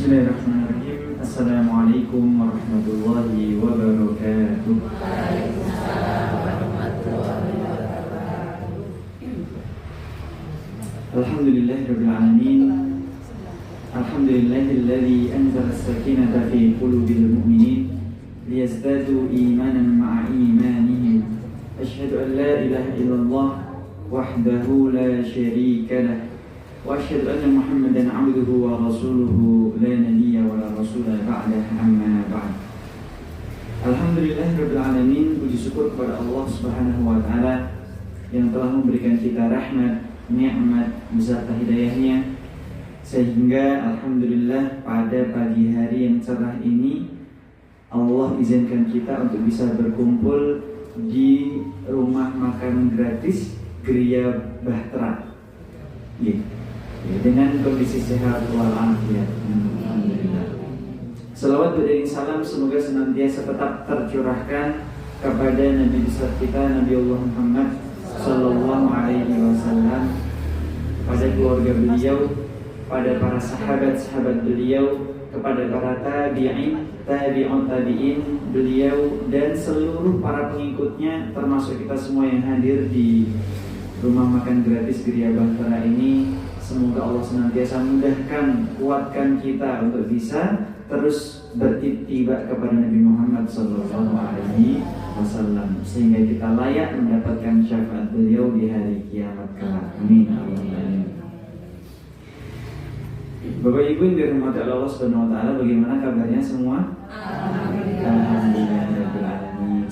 Bismillahirrahmanirrahim. Assalamualaikum warahmatullahi wabarakatuh. Waalaikumsalam warahmatullahi wabarakatuh. Alhamdulillahirabbil alamin. Alhamdulillahilladzi anzala as-sakinata fi qulubil mu'minin liyazdadu imanan ma'a imanihim. Asyhadu an la ilaha illallah wahdahu la syarika lah. Wa asyhadu anna Muhammadan 'abduhu wa rasuluhu la nabiyya wa la rasula ba'dahu amma ba'd. Alhamdulillahirabbil alamin, puji syukur kepada Allah Subhanahu wa taala yang telah memberikan kita rahmat, nikmat beserta hidayahnya, sehingga alhamdulillah pada pagi hari yang cerah ini Allah izinkan kita untuk bisa berkumpul di rumah makan gratis Geria Bahtera. Dengan kondisi sehat walafiat. Alhamdulillah. Salawat dan salam semoga senantiasa tetap tercurahkan kepada Nabi besar kita Nabi Allah Muhammad sallallahu alaihi wasallam, pada keluarga beliau, pada para sahabat-sahabat beliau, kepada para tabi'in, tabi'un tabi'in beliau, dan seluruh para pengikutnya, termasuk kita semua yang hadir di rumah makan gratis Geria Bahtera ini. Semoga Allah senantiasa mudahkan, kuatkan kita untuk bisa terus berittiba kepada Nabi Muhammad sallallahu alaihi wasallam, sehingga kita layak mendapatkan syafaat beliau di hari kiamat kelak. Amin. Bapak Ibu yang dirahmati Allah Subhanahu wa taala, bagaimana kabarnya semua? Alhamdulillah.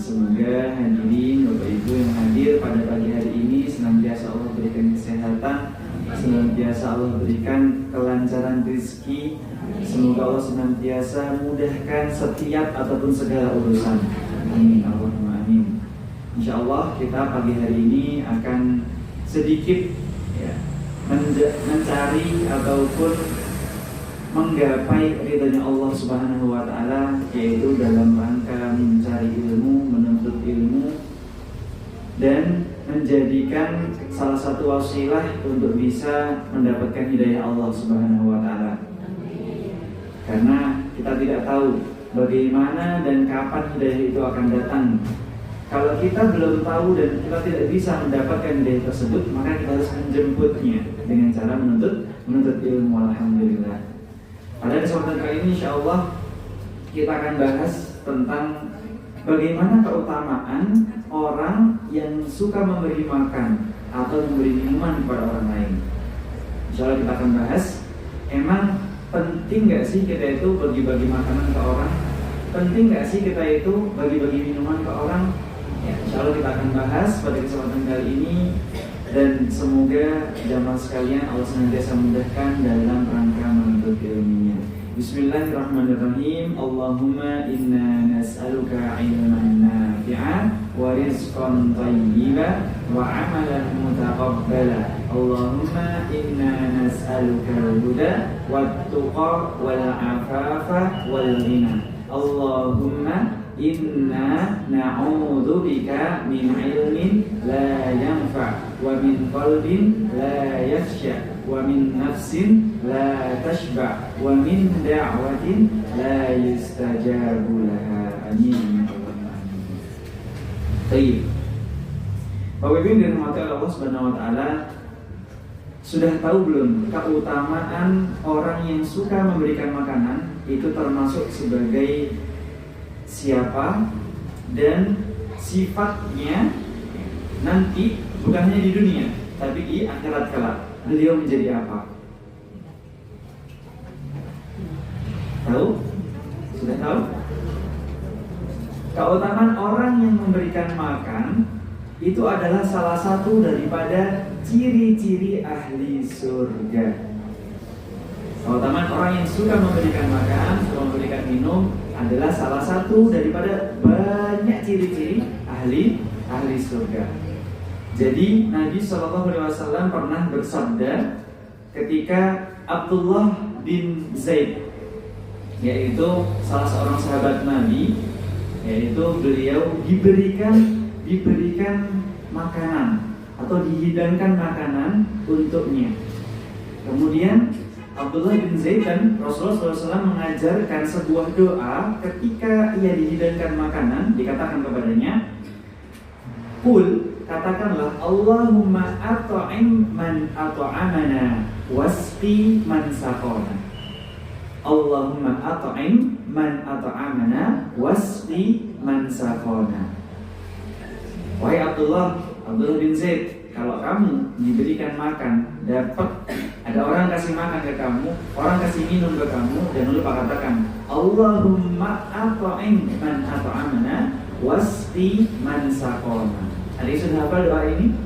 Semoga hadirin Bapak Ibu yang hadir pada pagi hari ini senantiasa Allah berikan kesehatan, senantiasa Allah berikan kelancaran rezeki. Semoga Allah senantiasa mudahkan setiap ataupun segala urusan. Amin Allahumma amin. Insyaallah kita pagi hari ini akan sedikit mencari ataupun menggapai ridhonya Allah Subhanahu wa taala, yaitu dalam rangka mencari ilmu, menuntut ilmu, dan menjadikan salah satu wasilah untuk bisa mendapatkan hidayah Allah Subhanahu wa taala. Karena kita tidak tahu bagaimana dan kapan hidayah itu akan datang. Kalau kita belum tahu dan kita tidak bisa mendapatkan hidayah tersebut, maka kita harus menjemputnya dengan cara menuntut ilmu. Alhamdulillah. Pada kesempatan kali ini insyaallah kita akan bahas tentang bagaimana keutamaan orang yang suka memberi makan atau memberi minuman kepada orang lain. Insyaallah kita akan bahas, emang penting gak sih kita itu bagi-bagi makanan ke orang? Penting gak sih kita itu bagi-bagi minuman ke orang? Ya, insyaallah kita akan bahas pada kesempatan kali ini. Dan semoga jamaah sekalian Allah senantiasa mudahkan dalam rangka menuntut ilmunya. Bismillahirrahmanirrahim. Allahumma inna nas'aluka ilman nafi'an wa rizqan thayyiban wa amalan mutaqabbala. Allahumma inna nas'aluka al-huda wat-tuqa wal-afafa wal-ghina. Allahumma inna na'udzubika min ilmin la yanfa' wa min qalbin la yakhsha wa min nafsin la tashba' wa min da'watin la yustajabu laha. Amin. Baik. Bapak Ibu yang dirahmati Allah Subhanahu wa taala, sudah tahu belum keutamaan orang yang suka memberikan makanan itu termasuk sebagai siapa dan sifatnya nanti, bukan hanya di dunia tapi di akhirat kelak beliau menjadi apa? Tahu? Sudah tahu? Keutamaan orang yang memberikan makan itu adalah salah satu daripada ciri-ciri ahli surga. Keutamaan orang yang suka memberikan makan, suka memberikan minum adalah salah satu daripada banyak ciri-ciri ahli surga. Jadi Nabi SAW pernah bersabda ketika Abdullah bin Zaid, yaitu salah seorang sahabat Nabi, yaitu beliau diberikan makanan atau dihidangkan makanan untuknya. Kemudian Abdullah bin Zaid dan Rasulullah SAW mengajarkan sebuah doa ketika ia dihidangkan makanan, dikatakan kepadanya, "Qul," katakanlah, "Allahumma at'im man at'amana wasqi man saqana." Allahumma at'im man at'amana wasqi man saqana. Wahai Abdullah bin Zaid, kalau kamu diberikan makan, dapat ada orang kasih makan ke kamu, orang kasih minum ke kamu, dan lupa katakan, "Allahumma at'im man at'amana wasqi man saqana." Ada yang sudah hafal doa ini?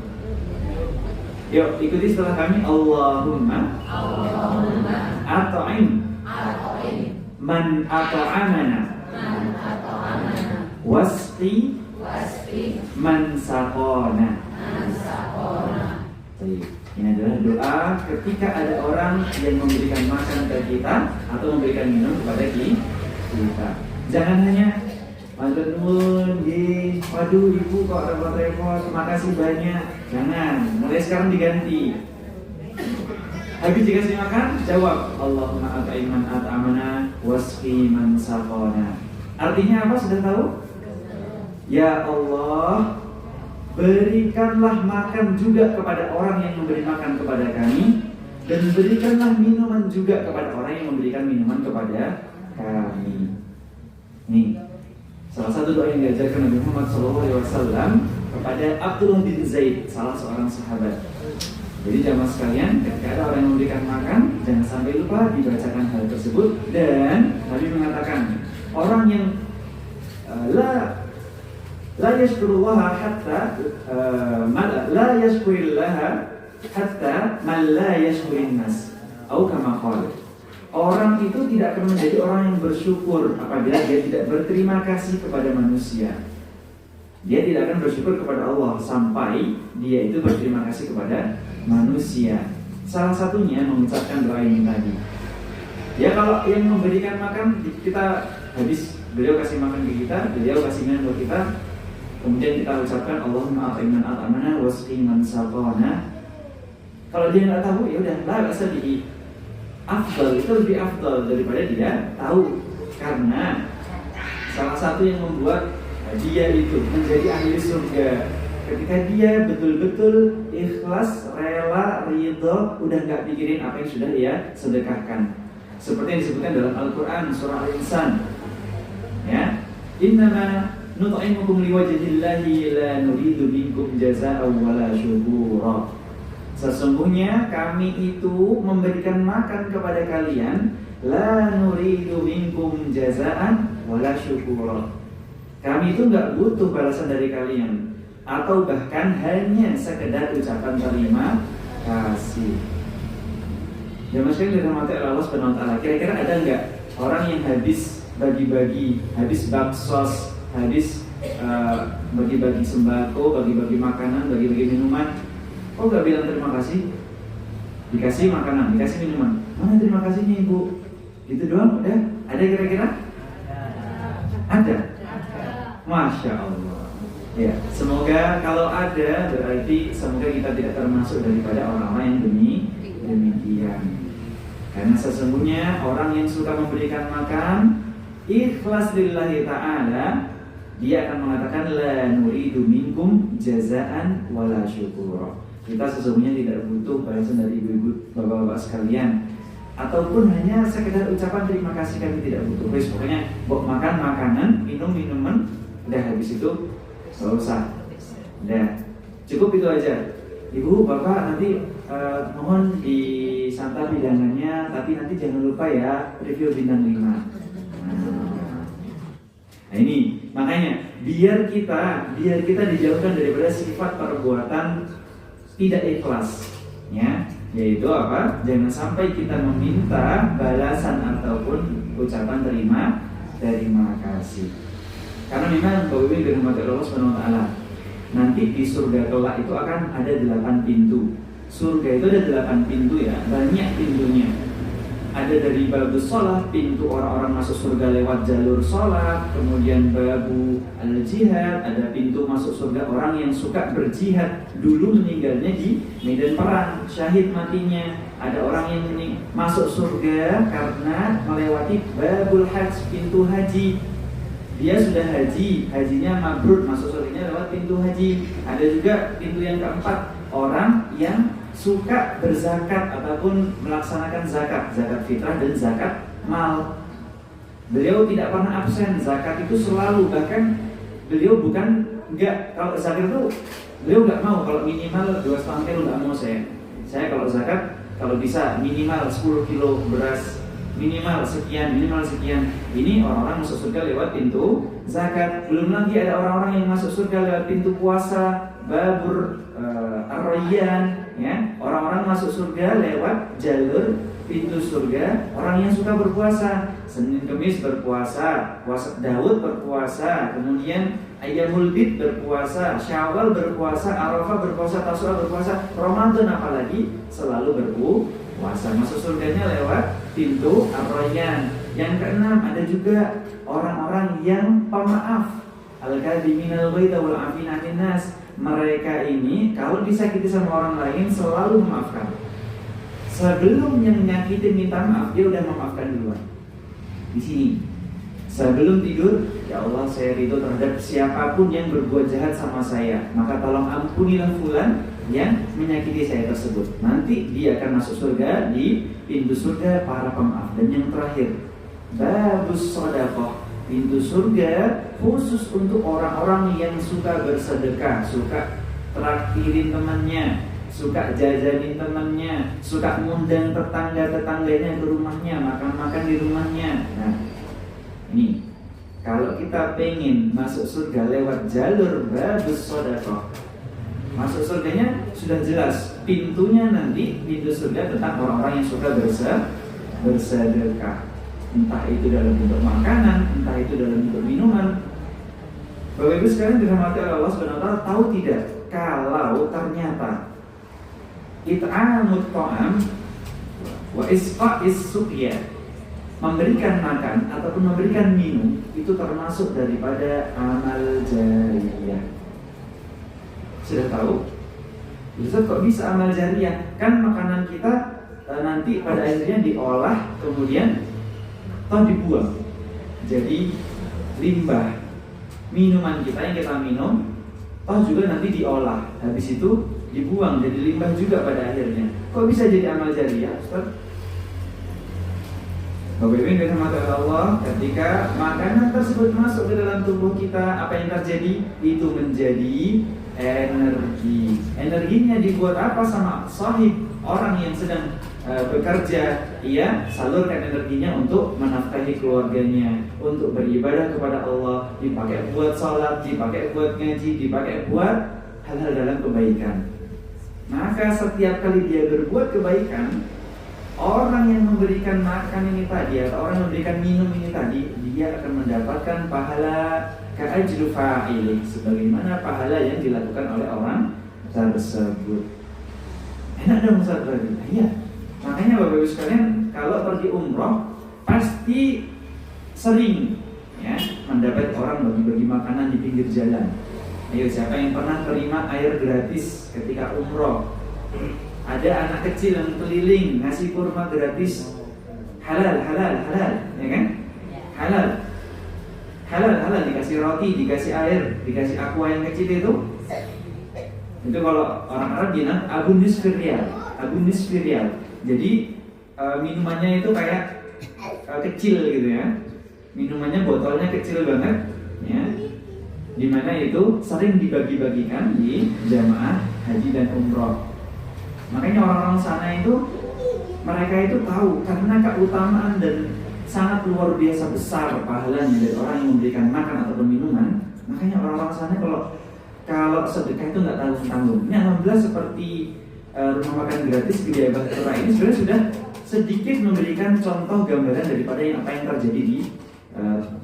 Yuk ikuti setelah kami. Allahumma at'im man at'amana wasqi man saqana. Ini adalah doa ketika ada orang yang memberikan makan ke kita atau memberikan minum kepada kita. Jangan hanya matur nuwun nggih, waduh ibu kok repot-repot, makasih banyak. Jangan, mulai sekarang diganti. Habis dikasih makan, jawab Allahumma at'im man at'amana wasqi man saqana. Artinya apa, sudah tahu? Ya Allah, berikanlah makan juga kepada orang yang memberi makan kepada kami, dan berikanlah minuman juga kepada orang yang memberikan minuman kepada kami. Nih, salah satu doa yang diajarkan Nabi Muhammad SAW kepada Abdullah bin Zaid, salah seorang sahabat. Jadi jamaah sekalian, ketika ada orang yang memberikan makan, jangan sampai lupa dibacakan hal tersebut. Dan Nabi mengatakan, orang yang la yashkurullaha hatta la yashkurillaha hatta man la yashkurin nas, atau kama qala. Orang itu tidak akan menjadi orang yang bersyukur apabila dia tidak berterima kasih kepada manusia. Dia tidak akan bersyukur kepada Allah sampai dia itu berterima kasih kepada manusia. Salah satunya mengucapkan doa ini tadi. Ya, kalau yang memberikan makan, kita habis beliau kasih makan ke kita, beliau kasih minum buat kita, kemudian kita ucapkan Allahumma at'im man at'amana wasqi man saqana. Kalau dia nggak tahu, ya udah, la ba'sa bihi. Afdal, itu lebih afdal daripada dia tahu. Karena salah satu yang membuat dia itu menjadi ahli surga ketika dia betul-betul ikhlas, rela, ridho, udah nggak pikirin apa yang sudah dia sedekahkan. Seperti yang disebutkan dalam Al-Quran surah Al-Insan, ya, innama nut'imukum liwajhillahi la nuridu minkum jazaa'an wala syukura. Sesungguhnya kami itu memberikan makan kepada kalian, la nuridu minkum jazaa'an wala syukura. Kami itu nggak butuh balasan dari kalian, atau bahkan hanya sekedar ucapan terima kasih. Jamaah sekalian dirahmati Allah Subhanahu wa taala. Kira-kira ada nggak orang yang habis bagi-bagi, habis baksos, habis bagi-bagi sembako, bagi-bagi makanan, bagi-bagi minuman, kok nggak bilang terima kasih? Dikasih makanan, dikasih minuman, mana terima kasihnya ibu? Itu doang udah? Ada kira-kira? Ada. Masya Allah. Ya, semoga kalau ada berarti semoga kita tidak termasuk daripada orang-orang yang demikian. Karena sesungguhnya orang yang suka memberikan makan ikhlas lillahi ta'ala, dia akan mengatakan la nuridu minkum jazaan wala syukura. Kita sesungguhnya tidak butuh balasan dari ibu-ibu, bapak-bapak sekalian, ataupun hanya sekedar ucapan terima kasih kami tidak butuh. Pokoknya buat makan makanan, minum minuman, udah habis itu selesai. Udah cukup itu aja. Ibu, bapak nanti mohon disantap hidangannya, tapi nanti jangan lupa ya review bintang 5. Nah ini makanya biar kita dijauhkan daripada sifat perbuatan tidak ikhlas, ya, yaitu apa? Jangan sampai kita meminta balasan ataupun ucapan terima kasih. Karena memang Bapak Ibu dirahmati Allah Subhanahu wa taala, nanti di surga kelak itu akan ada 8 pintu. Surga itu ada 8 pintu, ya, banyak pintunya. ada dari babus sholat, pintu orang-orang masuk surga lewat jalur sholat. Kemudian babu al-jihad, ada pintu masuk surga orang yang suka berjihad, dulu meninggalnya di medan perang, syahid matinya. Ada orang yang masuk surga karena melewati babul hajj, pintu haji. Dia sudah haji, hajinya mabrur, masuk surganya lewat pintu haji. Ada juga pintu yang keempat, orang yang suka berzakat ataupun melaksanakan zakat fitrah dan zakat mal. Beliau tidak pernah absen, zakat itu selalu, bahkan beliau kalau zakat itu beliau nggak mau, kalau minimal 2,5 kilo nggak mau saya kalau zakat kalau bisa minimal 10 kilo beras, minimal sekian. Ini orang-orang masuk surga lewat pintu zakat. Belum lagi ada orang-orang yang masuk surga lewat pintu puasa, babur ar-rayyan, ya. Orang-orang masuk surga lewat jalur pintu surga orang yang suka berpuasa. Senin Kemis berpuasa, Daud berpuasa, kemudian Ayyamul Bid berpuasa, Syawal berpuasa, Arafah berpuasa, Tasu'a berpuasa, Ramadan apalagi selalu berpuasa. Masuk surganya lewat pintu ar-rayyan. Yang keenam, ada juga orang-orang yang pemaaf, al-kadhiminal ghaidha wal 'afina 'anil nas. Mereka ini kalau disakiti sama orang lain selalu memaafkan. Sebelum yang menyakiti minta maaf, dia udah memaafkan duluan. Di sini, sebelum tidur, ya Allah, saya ridho terhadap siapapun yang berbuat jahat sama saya, maka tolong ampunilah fulan yang menyakiti saya tersebut. Nanti dia akan masuk surga di pintu surga para pemaaf. Dan yang terakhir, babus shadaqah, pintu surga khusus untuk orang-orang yang suka bersedekah, suka traktirin temannya, suka jajanin temannya, suka ngundang tetangga-tetangganya ke rumahnya, makan-makan di rumahnya. Nah, ini kalau kita pengen masuk surga lewat jalur babus shadaqah, masuk surganya sudah jelas pintunya. Nanti pintu surga tentang orang-orang yang suka bersedekah, entah itu dalam bentuk makanan, entah itu dalam bentuk minuman. Bapak Ibu sekalian dirahmati oleh Allah Subhanahu wa taala, tahu tidak kalau ternyata it'amut ta'am wa isqa'is suqya, memberikan makan ataupun memberikan minum, itu termasuk daripada amal jariyah. Sudah tahu? Ustaz, kok bisa amal jariyah? Kan makanan kita nanti pada akhirnya diolah, kemudian toh dibuang jadi limbah. Minuman kita yang kita minum toh juga nanti diolah, habis itu dibuang jadi limbah juga pada akhirnya. Kok bisa jadi amal jariyah, Ustaz? Bapak Ibu yang dirahmati Allah, ketika makanan tersebut masuk ke dalam tubuh kita, apa yang terjadi? Itu menjadi energi. Energinya dibuat apa? Sama sahib, orang yang sedang bekerja, ia salurkan energinya untuk menafkahi keluarganya, untuk beribadah kepada Allah, dipakai buat salat, dipakai buat ngaji, dipakai buat hal-hal dalam kebaikan. Maka setiap kali dia berbuat kebaikan, orang yang memberikan makan ini tadi atau orang yang memberikan minum ini tadi, dia akan mendapatkan pahala ka'ajru fa'ili, sebagaimana pahala yang dilakukan oleh orang tersebut. Enak dong Ustaz tadi? Iya. Makanya Bapak Ibu sekalian, kalau pergi umroh pasti sering ya mendapat orang bagi-bagi makanan di pinggir jalan. Ayo, siapa yang pernah terima air gratis ketika umroh? Ada anak kecil yang keliling ngasih kurma gratis. Halal, ya kan? Halal, dikasih roti, dikasih air, dikasih aqua yang kecil itu. Itu kalau orang Arab bilang abunis firial. Jadi minumannya itu kayak kecil gitu ya. Minumannya botolnya kecil banget, ya. Dimana itu sering dibagi-bagikan di jamaah haji dan umroh. Makanya orang-orang sana itu, mereka itu tahu karena keutamaan dan sangat luar biasa besar pahalanya dari orang yang memberikan makan ataupun minuman. Makanya orang-orang sana kalau sedekah itu nggak tanggung-tanggung. Ini alhamdulillah seperti rumah makan gratis Gria Bahtera ini sebenarnya sudah sedikit memberikan contoh gambaran daripada apa yang terjadi di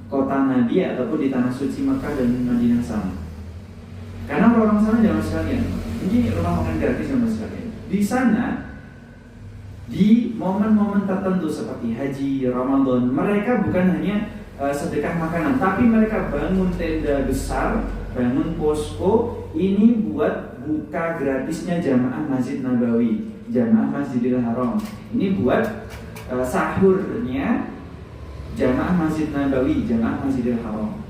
kota Nabi ataupun di tanah suci Mekah dan Madinah sana. Karena orang-orang sana jangan sekalian, ini rumah makan gratis jangan sekalian. Di sana di momen-momen tertentu seperti haji, Ramadan. Mereka bukan hanya sedekah makanan, tapi mereka bangun tenda besar, bangun posko ini buat buka gratisnya jamaah Masjid Nabawi, jamaah Masjidil Haram. Ini buat sahurnya jamaah Masjid Nabawi, jamaah Masjidil Haram.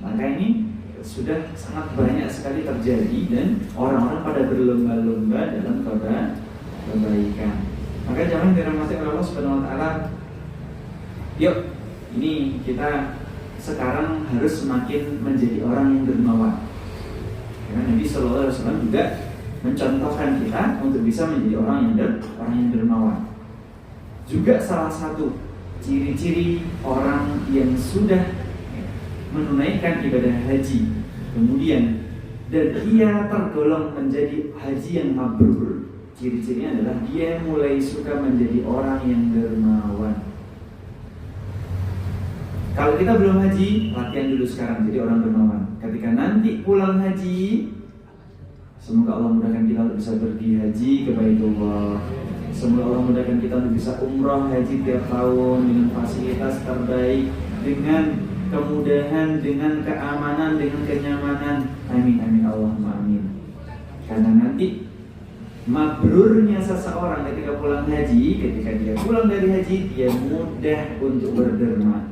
Maka ini sudah sangat banyak sekali terjadi dan orang-orang pada berlomba-lomba dalam kebaikan. Maka jangan dirahmati Allah Subhanahu wa taala. Yuk, ini kita sekarang harus semakin menjadi orang yang dermawan. Karena Nabi Sallallahu Alaihi Wasallam juga mencontohkan kita untuk bisa menjadi orang yang dermawan. Juga salah satu ciri-ciri orang yang sudah menunaikan ibadah haji, kemudian dan ia tergolong menjadi haji yang mabrur. Ciri-cirinya adalah dia mulai suka menjadi orang yang dermawan. Kalau kita belum haji, latihan dulu sekarang jadi orang dermawan. Ketika nanti pulang haji, semoga Allah mudahkan kita untuk bisa pergi haji ke Baitullah. Semoga Allah mudahkan kita untuk bisa umrah haji tiap tahun dengan fasilitas terbaik, dengan kemudahan, dengan keamanan, dengan kenyamanan. Amin amin Allahumma amin. Karena nanti mabrurnya seseorang ketika pulang haji, ketika dia pulang dari haji, dia mudah untuk berderma.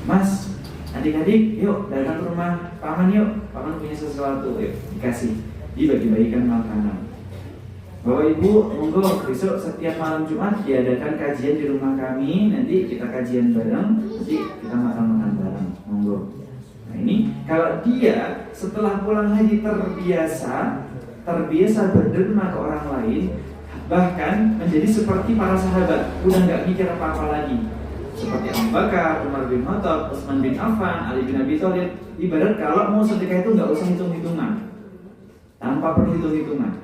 Mas, adik-adik, yuk datang ke rumah paman yuk. Paman punya sesuatu, yuk dikasih, dibagi-bagikan makanan. Bapak Ibu, monggo besok setiap malam Jumat diadakan kajian di rumah kami. Nanti kita kajian bareng, nanti kita makan-makan bareng. Monggo. Nah ini kalau dia setelah pulang haji terbiasa berderma ke orang lain, bahkan menjadi seperti para sahabat, udah nggak mikir apa-apa lagi. Seperti Abu Bakar, Umar bin Khattab, Utsman bin Affan, Ali bin Abi Thalib. Ibarat kalau mau sedekah itu nggak usah hitung-hitungan, tanpa perlu hitung-hitungan.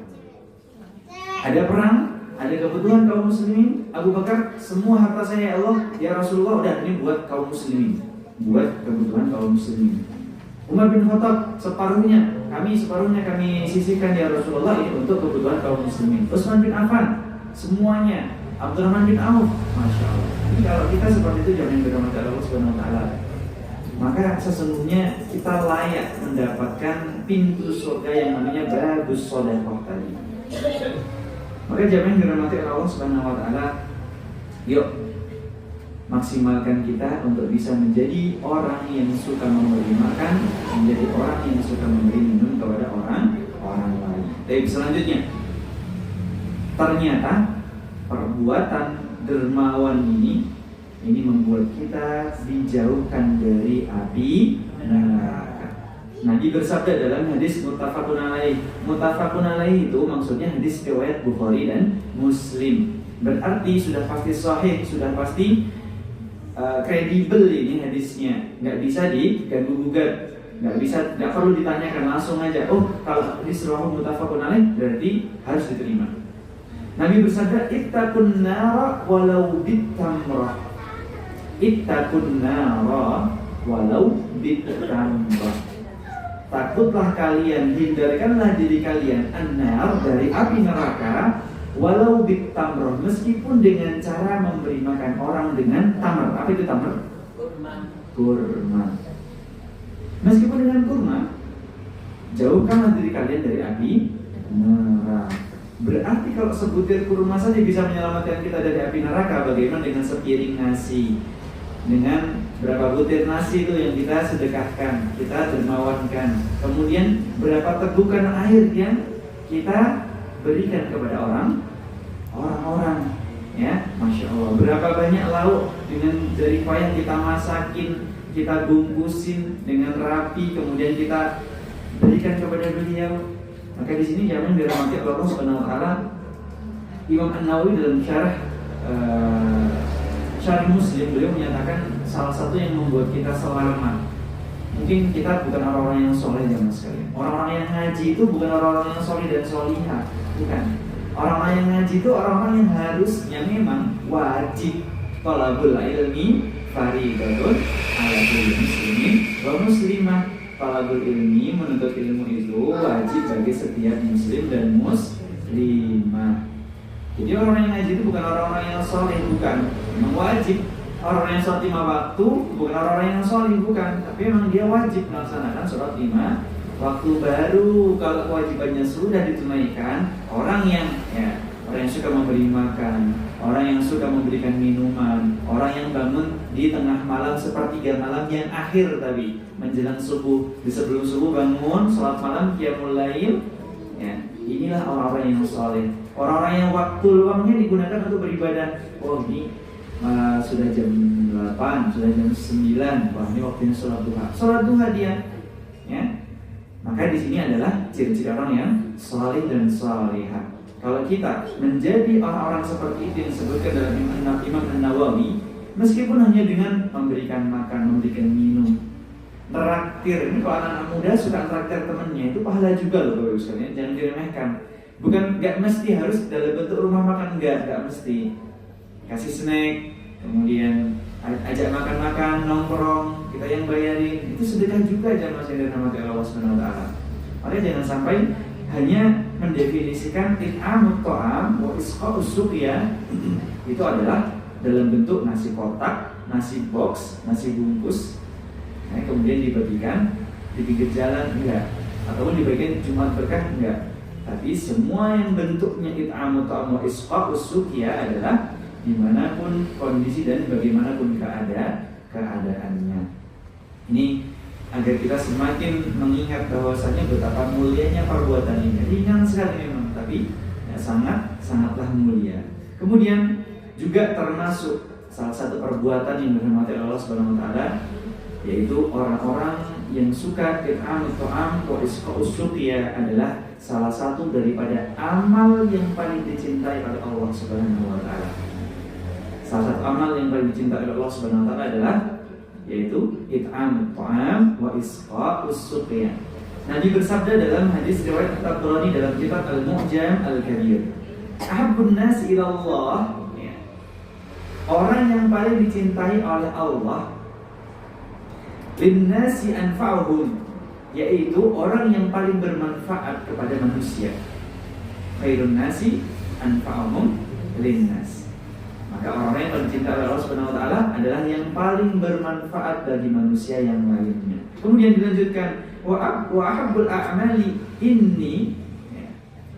Ada perang, ada kebutuhan kaum muslimin, Abu Bakar, semua harta saya ya Allah, ya Rasulullah, udah ini buat kaum muslimin, buat kebutuhan kaum muslimin. Umar bin Khattab separuhnya kami sisihkan ya Rasulullah, ini untuk kebutuhan kaum muslimin. Utsman bin Affan semuanya. Abdurrahman bin Auf, Masya Allah. Jadi kalau kita seperti itu jangan dirahmati Allah Subhanahu wa taala. Maka sesungguhnya kita layak mendapatkan pintu surga yang namanya babus shadaqah tadi. Maka jangan dirahmati Allah Subhanahu wa taala. Yuk maksimalkan kita untuk bisa menjadi orang yang suka memberi makan, menjadi orang yang suka memberi minum kepada orang lain. Baik, selanjutnya, ternyata perbuatan dermawan ini membuat kita dijauhkan dari api neraka. Nabi bersabda dalam hadis muttafaqun alaih. Muttafaqun alaih itu maksudnya hadis riwayat Bukhari dan Muslim. Berarti sudah pasti sahih, sudah pasti kredibel ini hadisnya. Nggak bisa diganggu-gugat, nggak perlu ditanyakan, langsung aja. Oh, kalau hadis riwayat muttafaqun alaih berarti harus diterima. Nabi bersabda, ittaqun nara walau bitamrah. Ittaqun nara walau bitamrah. Takutlah kalian, hindarkanlah diri kalian an-nar, dari api neraka, walau bitamrah, meskipun dengan cara memberi makan orang dengan tamar. Apa itu tamar? Kurma. Meskipun dengan kurma, jauhkanlah diri kalian dari api neraka. Berarti kalau sebutir kurma saja bisa menyelamatkan kita dari api neraka, bagaimana dengan sepiring nasi? Dengan berapa butir nasi itu yang kita sedekahkan, kita dermawankan. Kemudian berapa tegukan air yang kita berikan kepada orang-orang, ya, Masya Allah. Berapa banyak lauk dengan jerih payah kita masakin, kita bungkusin dengan rapi, kemudian kita berikan kepada beliau. Maka di sini jangan dirahmati Allah Subhanahu wa taala. Imam An-Nawawi dalam syarah Muslim, beliau menyatakan salah satu yang membuat kita selamat. Mungkin kita bukan orang-orang yang soleh jamaah sekalian. Orang-orang yang ngaji itu bukan orang-orang yang soleh dan solihah, bukan. Orang-orang yang ngaji itu orang-orang yang harusnya memang wajib thalabul ilmi fardhatun 'ala kulli muslimin wa muslimah. Talabul ilmi, menuntut ilmu itu wajib bagi setiap muslim dan muslimah. Jadi orang yang ngaji itu bukan orang-orang yang soleh, bukan. Memang wajib. Orang yang sholat 5 waktu bukan orang-orang yang soleh, bukan. Tapi memang dia wajib melaksanakan sholat 5 waktu. Baru kalau kewajibannya sudah ditunaikan, orang yang suka memberi makan, orang yang suka memberikan minuman, orang yang bangun di tengah malam sepertiga malam yang akhir tadi menjelang subuh, di sebelum subuh bangun sholat malam qiyamul lail, inilah orang-orang yang soleh. Orang-orang yang waktu luangnya digunakan untuk beribadah. Oh ini sudah jam 8, sudah jam 9, wah ini waktunya sholat duha. Sholat duha dia, Maka di sini adalah ciri-ciri orang yang soleh dan solehah. Kalau kita menjadi orang-orang seperti itu yang disebutkan dalam Imam An-Nawawi, meskipun hanya dengan memberikan makan, memberikan minum, traktir. Ini kalau anak-anak muda suka traktir temannya, itu pahala juga loh Bapak Ibu sekalian, jangan diremehkan. Bukan, nggak mesti harus dalam bentuk rumah makan, nggak mesti. Kasih snack, kemudian ajak makan-makan, nongkrong, kita yang bayarin, itu sedekah juga jamaah yang dirahmati Allah Subhanahu wa taala. Makanya jangan sampai hanya mendefinisikan it'amut ta'am wa isqa'us suqya itu adalah dalam bentuk nasi kotak, nasi box, nasi bungkus, kemudian dibagikan di pinggir jalan, enggak, ataupun dibagikan Jumat berkah, enggak. Tapi semua yang bentuknya it'amut ta'am wa isqa'us suqya adalah dimanapun kondisi dan bagaimanapun keadaannya. Ini agar kita semakin mengingat bahwasanya betapa mulianya perbuatan ini. Ringan sekali memang, tapi sangatlah mulia. Kemudian juga termasuk salah satu perbuatan yang dirahmati Allah Subhanahu wa taala, yaitu orang-orang yang suka it'amut ta'am wa isqa'us suqya adalah salah satu daripada amal yang paling dicintai oleh Allah Subhanahu wa taala. Salah satu amal yang paling dicintai oleh Allah Subhanahu wa taala adalah yaitu it'amut ta'am wa isqa'us suqya. Nabi bersabda dalam hadis riwayat At-Tabrani dalam kitab Al-Mu'jam Al-Kabir, ahabbun nasi ila Allah, orang yang paling dicintai oleh Allah, linnasi anfa'uhum, yaitu orang yang paling bermanfaat kepada manusia. Khairun nasi anfa'uhum linnas. Maka orang yang paling dicintai oleh Allah Subhanahu wa taala adalah yang paling bermanfaat bagi manusia yang lainnya. Kemudian dilanjutkan wa ahabbul a'mali inni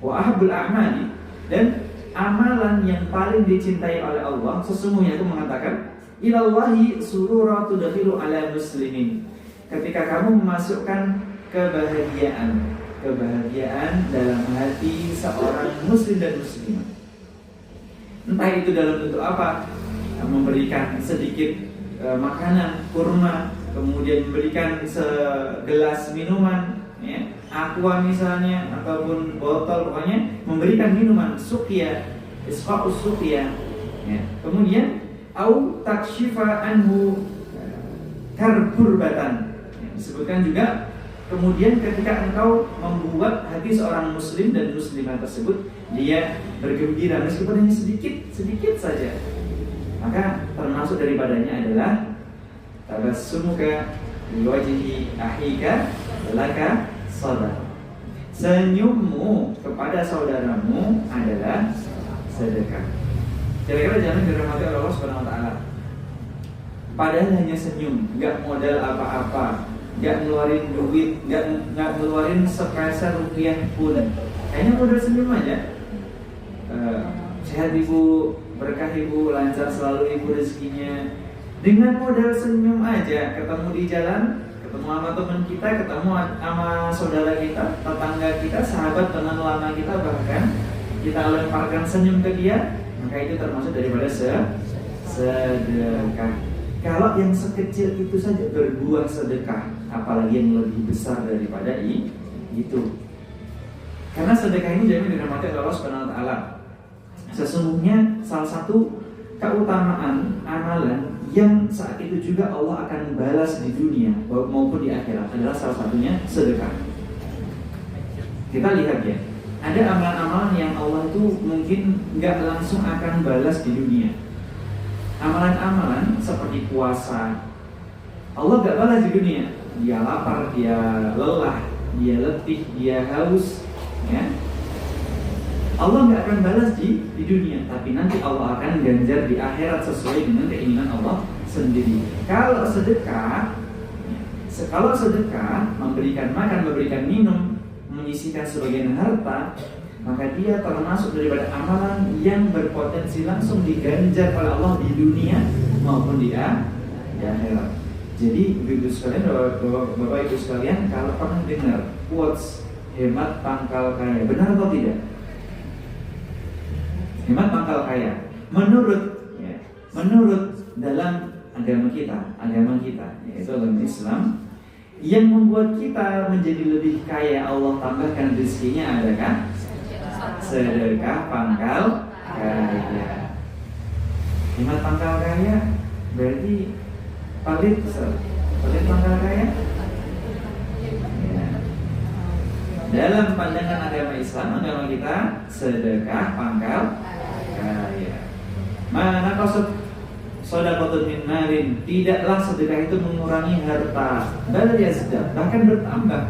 wa ahabbul a'mali, dan amalan yang paling dicintai oleh Allah sesungguhnya itu mengatakan ilallahi surura tudkhilu ala muslimin. Ketika kamu memasukkan kebahagiaan dalam hati seorang muslim dan muslimah, entah itu dalam bentuk apa, memberikan sedikit makanan, kurma, kemudian memberikan segelas minuman, aqua misalnya, ataupun botol, pokoknya memberikan minuman, suqya, isqa'us suqya, kemudian au takshifa anhu karburbatan, disebutkan juga. Kemudian ketika engkau membuat hati seorang muslim dan muslimah tersebut dia bergembira meskipun hanya sedikit saja, maka termasuk daripadanya adalah tabassumuka li wajhi ahika laka sadaqah. Senyummu kepada saudaramu adalah sedekah. Kira-kira jangan dirahmati oleh Allah Subhanahu wa taala. Padahal hanya senyum, enggak modal apa-apa, enggak ngeluarin duit, enggak ngeluarin sepeser rupiah pun. Hanya modal senyum aja. Sehat ibu, berkah ibu, lancar selalu ibu rezekinya. Dengan modal senyum aja, ketemu di jalan, ketemu sama teman kita, ketemu sama saudara kita, tetangga kita, sahabat teman lama kita, bahkan kita lemparkan senyum ke dia, maka itu termasuk daripada sedekah. Kalau yang sekecil itu saja berbuah sedekah, apalagi yang lebih besar daripada itu. Karena sedekah ini jangan dirahmati oleh Allah Subhanahu wa taala. Sesungguhnya salah satu keutamaan amalan yang saat itu juga Allah akan balas di dunia maupun di akhirat adalah salah satunya sedekah. Kita lihat ya, ada amalan-amalan yang Allah itu mungkin nggak langsung akan balas di dunia. Amalan-amalan seperti puasa, Allah nggak balas di dunia. Dia lapar, dia lelah, dia letih, dia haus, ya. Allah nggak akan balas di dunia, tapi nanti Allah akan ganjar di akhirat sesuai dengan keinginan Allah sendiri. Kalau sedekah memberikan makan, memberikan minum, menyisihkan sebagian harta, maka dia termasuk daripada amalan yang berpotensi langsung diganjar oleh Allah di dunia maupun di akhirat. Jadi ibu sekalian, bapak ibu sekalian, kalau pernah dengar quotes hemat pangkal kaya, benar atau tidak? Hemat pangkal kaya, menurut dalam agama kita yaitu agama Islam, yang membuat kita menjadi lebih kaya, Allah tambahkan rezekinya adakah? Sedekah pangkal kaya. Hemat pangkal kaya berarti palit pangkal kaya. Ya. Dalam pandangan agama Islam, agama kita, sedekah pangkal kaya. Mana maksud sedekah min malin, tidaklah sedekah itu mengurangi harta, bahkan bertambah.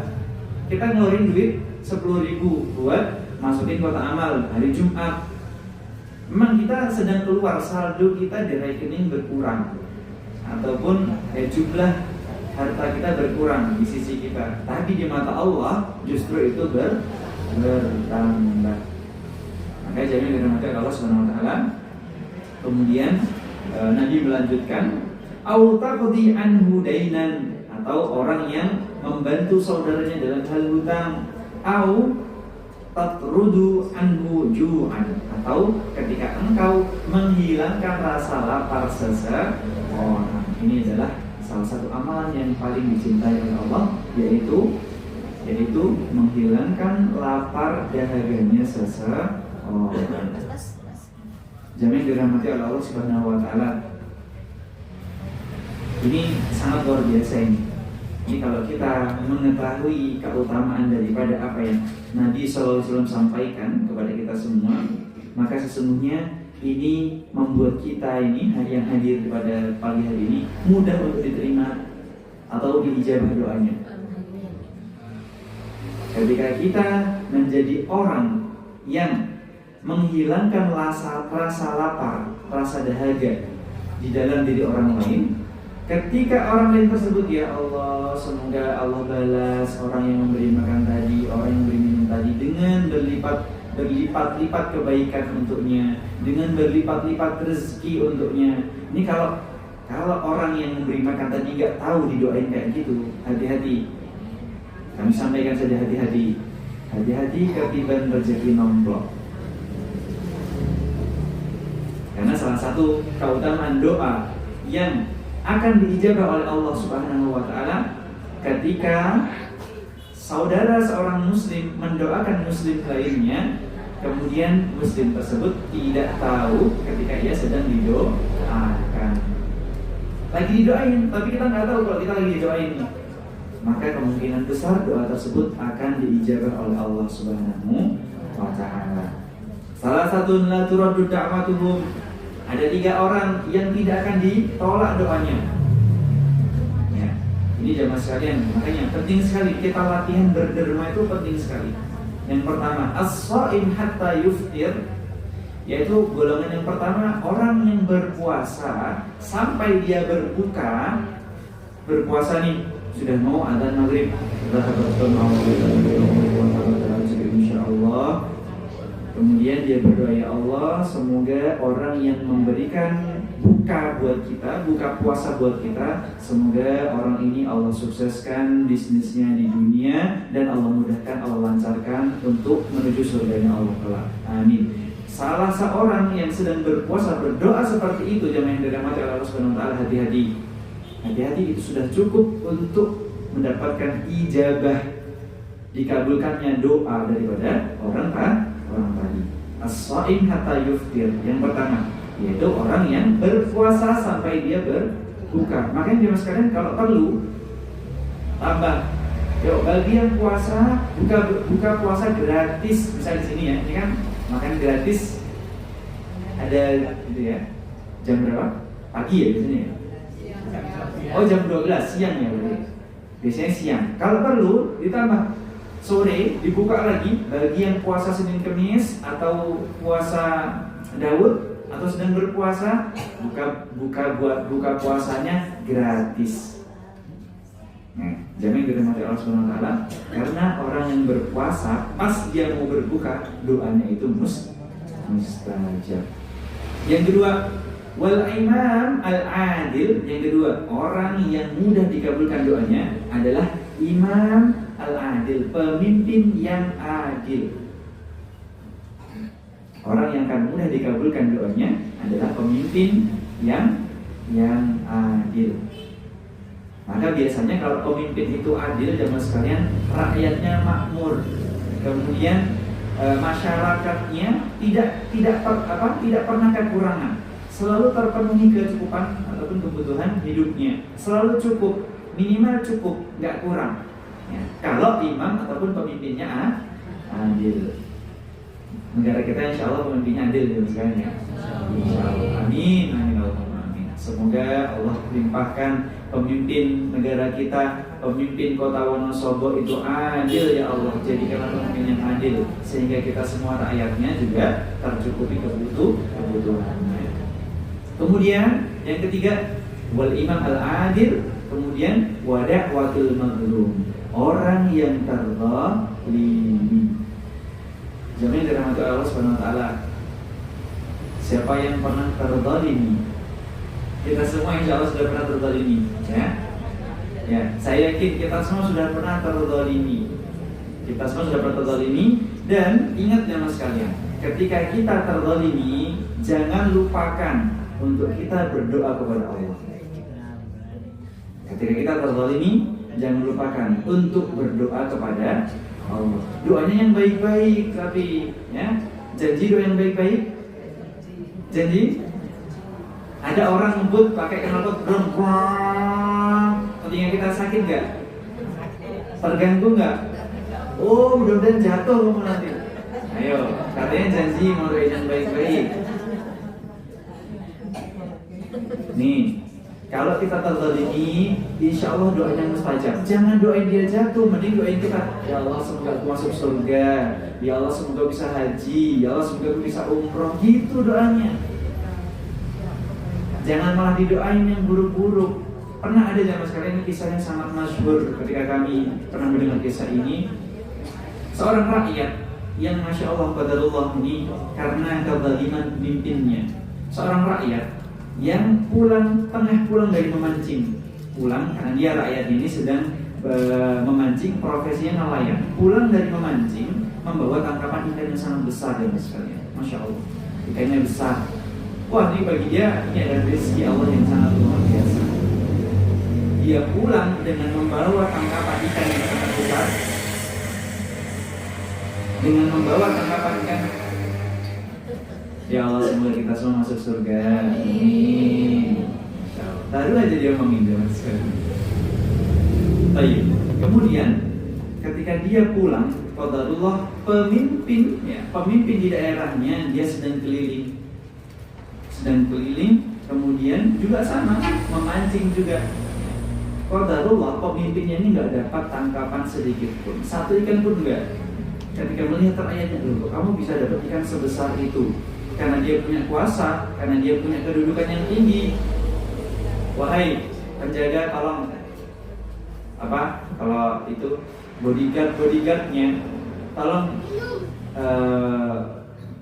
Kita ngeluarin duit 10.000 buat masukin kotak amal hari Jumat. Memang kita sedang keluar, saldo kita di rekening berkurang, ataupun jumlah harta kita berkurang di sisi kita, tapi di mata Allah justru itu bertambah. Maka jamin dari Allah Subhanahu wa taala. Kemudian Nabi melanjutkan, au taqdi anhu dainan, atau orang yang membantu saudaranya dalam hal hutang, au tatrudu anhu ju'an, atau ketika engkau menghilangkan rasa lapar seseorang. Ini adalah salah satu amalan yang paling dicintai oleh Allah, yaitu menghilangkan lapar dahaganya seseorang. Jamin dirahmati oleh Allah Subhanahu wa taala. Ini sangat luar biasa ini. Ini kalau kita mengetahui keutamaan daripada apa yang Nabi SAW sampaikan kepada kita semua, maka sesungguhnya ini membuat kita ini, hari yang hadir pada pagi hari ini, mudah untuk diterima atau diijabah doanya. Ketika kita menjadi orang yang menghilangkan rasa lapar, rasa dahaga di dalam diri orang lain, ketika orang lain tersebut, ya Allah, semoga Allah balas orang yang memberi makan tadi, orang yang memberi minum tadi dengan berlipat-lipat kebaikan untuknya, dengan berlipat-lipat rezeki untuknya. Ini kalau orang yang memberi makan tadi nggak tahu didoain kayak gitu, hati-hati. Kami sampaikan saja, hati-hati ketiban rezeki nomplok. Karena salah satu keutamaan doa yang akan diijabah oleh Allah Subhanahu wa taala ketika saudara seorang muslim mendoakan muslim lainnya, kemudian muslim tersebut tidak tahu ketika ia sedang didoakan. Lagi didoain, tapi kita nggak tahu kalau kita lagi didoain. Maka kemungkinan besar doa tersebut akan diijabah oleh Allah Subhanahu wa taala. Salah satu la turaddu da'watuhum, ada 3 orang yang tidak akan ditolak doanya. Ya, ini jamaah sekalian, makanya penting sekali kita latihan berderma, itu penting sekali. Yang pertama, as-shaim hatta yuftir, yaitu golongan yang pertama, orang yang berpuasa sampai dia berbuka. Berpuasa nih, sudah mau adzan maghrib, insyaallah. Kemudian dia berdoa, ya Allah, semoga orang yang memberikan buka buat kita, buka puasa buat kita, semoga orang ini Allah sukseskan bisnisnya di dunia, dan Allah mudahkan, Allah lancarkan untuk menuju surganya Allah kelak. Amin. Salah seorang yang sedang berpuasa berdoa seperti itu, jamaah yang dirahmati Allah Subhanahu wa taala, hati-hati. Hati-hati, itu sudah cukup untuk mendapatkan ijabah, dikabulkannya doa daripada orang tadi. As-shaim hatta yuftir, yang pertama, yaitu orang yang berpuasa sampai dia berbuka. Makanya jemaah sekalian, kalau perlu tambah, yuk bagi yang puasa, buka puasa gratis, misalnya di sini ya, ini kan makan gratis, ada gitu ya. Jam berapa? Pagi ya biasanya ya? Oh, jam 12 siang ya berarti. Biasanya siang. Kalau perlu ditambah sore dibuka lagi bagi yang puasa Senin Kemis atau puasa Daud atau sedang berpuasa, buka puasanya gratis. Nah, jamin dirahmati Allah Subhanahu wa taala, karena orang yang berpuasa pas dia mau berbuka doanya itu mustajab. Yang kedua, wal imam al adil. Yang kedua, orang yang mudah dikabulkan doanya adalah imam al adil, pemimpin yang adil. Orang yang akan mudah dikabulkan doanya adalah pemimpin yang adil. Maka biasanya kalau pemimpin itu adil, jamaah sekalian, rakyatnya makmur, kemudian masyarakatnya tidak pernah kekurangan, selalu terpenuhi kecukupan ataupun kebutuhan hidupnya, selalu cukup, minimal cukup, nggak kurang. Ya, kalau imam ataupun pemimpinnya adil. Negara kita insya Allah pemimpinnya adil ya sekalian ya. Insya Allah. Amin. Amin. Semoga Allah limpahkan pemimpin negara kita, pemimpin kota Wonosobo itu adil ya Allah. Jadikanlah pemimpin yang adil sehingga kita semua rakyatnya juga tercukupi kebutuhannya. Kemudian yang ketiga, wal imam al adil. Kemudian wada'watul mazlum, orang yang terzalimi. Jamin dirahmati Allah Subhanahu wa taala. Siapa yang pernah terzalimi? Kita semua insya Allah sudah pernah terzalimi, ya. Ya, saya yakin kita semua sudah pernah terzalimi. Kita semua sudah pernah terzalimi, dan ingat ya mas sekalian, ketika kita terzalimi, jangan lupakan untuk kita berdoa kepada Allah. Ketika kita terzalimi, jangan lupakan untuk berdoa kepada Allah. Doanya yang baik-baik, tapi ya, janji doa yang baik-baik. Janji. Ada orang ngebut pakai knalpot brong, ketika kita sakit nggak? Terganggu nggak? Oh, mudah-mudahan jatuh kamu nanti. Ayo, katanya janji mau doain yang baik-baik. Nih, kalau kita terzalimi, insya Allah doanya mustajab. Jangan doain dia jatuh, mending doain kita. Ya Allah semoga aku masuk surga. Ya Allah semoga bisa haji. Ya Allah semoga aku bisa umroh. Gitu doanya. Jangan malah didoain yang buruk-buruk. Pernah ada zaman sekalian ini kisah yang sangat masyhur ketika kami pernah mendengar kisah ini. Seorang rakyat yang masya Allah qadarullah ini karena kezaliman pemimpinnya. Seorang rakyat yang tengah pulang dari memancing, pulang karena dia rakyat ini sedang memancing, profesinya nelayan. Pulang dari memancing membawa tangkapan ikan yang sangat besar ya sekalian, masya Allah, ikannya besar. Wah, ini bagi dia ini adalah rezeki Allah yang sangat luar biasa. Dia pulang dengan membawa tangkapan ikan yang sangat besar, dengan membawa tangkapan ikan. Ya Allah semoga kita semua masuk surga. Amin. Baru aja dia ngomongin sekali. Baik. Kemudian ketika dia pulang, qadarullah pemimpin di daerahnya dia sedang keliling. Kemudian juga sama memancing juga. Qadarullah pemimpinnya ini nggak dapat tangkapan sedikit pun, satu ikan pun enggak. Ketika melihat rakyatnya, loh, kamu bisa dapat ikan sebesar itu. Karena dia punya kuasa, karena dia punya kedudukan yang tinggi. Wahai penjaga, tolong kalau itu bodyguardnya, tolong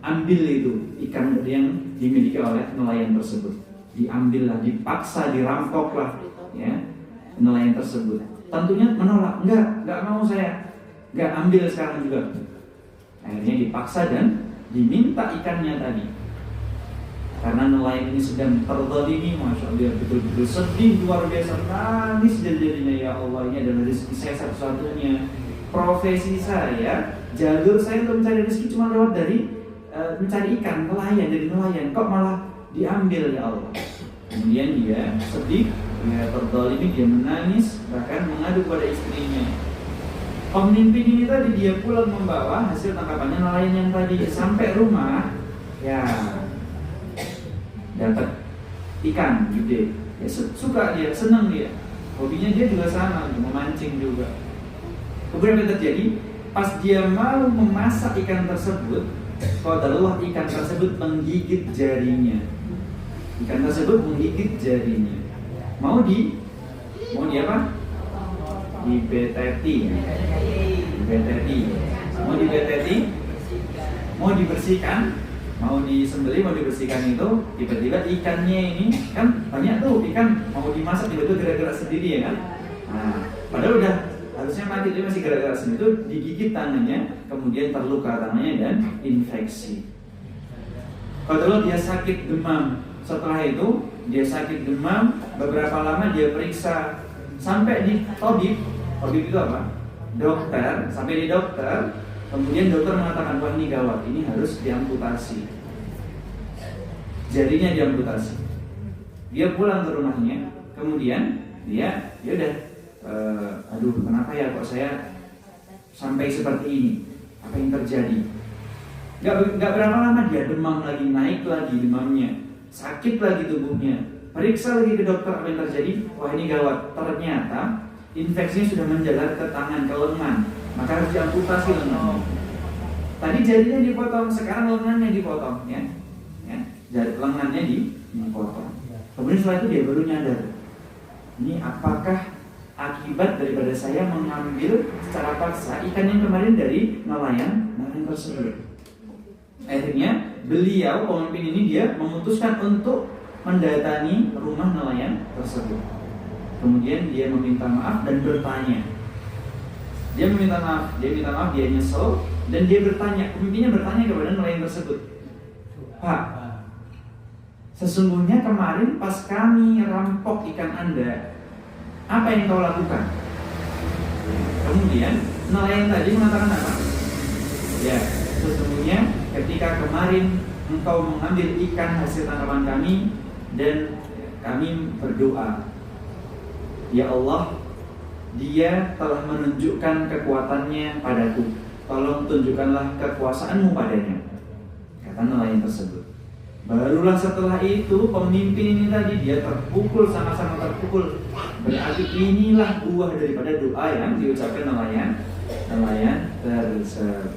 ambil itu ikan yang dimiliki oleh nelayan tersebut. Diambillah, dipaksa, dirampoklah, ya, nelayan tersebut. Tentunya menolak, enggak mau saya, enggak ambil sekarang juga. Akhirnya dipaksa dan diminta ikannya tadi. Karena nelayan ini sedang terzalimi, masya Allah, dia betul-betul sedih luar biasa, nangis jadinya. Ya Allah, ini adalah rezeki saya satu-satunya, profesi saya, jalur saya untuk mencari rezeki cuma lewat dari mencari ikan, nelayan, jadi nelayan, kok malah diambil ya Allah. Kemudian dia sedih, dia terzalimi, dia menangis, bahkan mengadu kepada istrinya. Pemimpin ini tadi dia pulang membawa hasil tangkapannya nelayan yang tadi. Sampai rumah, ya dapat ikan gede. Ya, suka dia, senang dia. Hobinya dia juga sama, memancing juga. Kemudian apa yang terjadi? pas dia mau memasak ikan tersebut, qadarullah ikan tersebut menggigit jarinya. Ikan tersebut menggigit jarinya. Mau di apa? Dibeteti. Mau dibeteti, mau dibersihkan, mau disembelih, mau dibersihkan itu, tiba-tiba ikannya ini kan banyak tuh ikan mau dimasak tiba-tiba gerak-gerak sendiri ya kan. Nah, padahal udah harusnya mati, dia masih gerak-gerak sendiri, itu digigit tangannya, kemudian terluka tangannya dan infeksi. Kalau dia sakit demam, setelah itu dia sakit demam, beberapa lama dia periksa sampai di tabib itu apa? Dokter, sampai di dokter, kemudian dokter mengatakan, wah ini gawat, ini harus diamputasi. Jarinya diamputasi. Dia pulang ke rumahnya, kemudian dia udah, aduh kenapa ya kok saya sampai seperti ini? Apa yang terjadi? Gak berapa lama dia demam lagi, naik lagi demamnya, sakit lagi tubuhnya. Periksa lagi ke dokter apa yang terjadi, wah ini gawat. Ternyata infeksinya sudah menjalar ke tangan, ke lengan, maka harus diamputasi lengan. Tadi jarinya dipotong, sekarang lengannya dipotong, ya. Lengannya dipotong. Kemudian setelah itu dia baru nyadar, ini apakah akibat daripada saya mengambil secara paksa ikan yang kemarin dari nelayan tersebut. Akhirnya beliau, pemimpin ini, dia memutuskan untuk mendatangi rumah nelayan tersebut. Kemudian dia meminta maaf dan bertanya. Dia minta maaf, dia nyesel, dan dia bertanya, pemimpinnya bertanya kepada nelayan tersebut, Pak, sesungguhnya kemarin pas kami rampok ikan Anda, apa yang kau lakukan? Kemudian nelayan tadi mengatakan apa? Ya, sesungguhnya ketika kemarin engkau mengambil ikan hasil tangkapan kami, dan kami berdoa, ya Allah, dia telah menunjukkan kekuatannya padaku, tolong tunjukkanlah kekuasaanmu padanya, kata nelayan tersebut. Barulah setelah itu pemimpin ini tadi dia terpukul, sama-sama terpukul. Berarti inilah buah daripada doa yang diucapkan nelayan tersebut.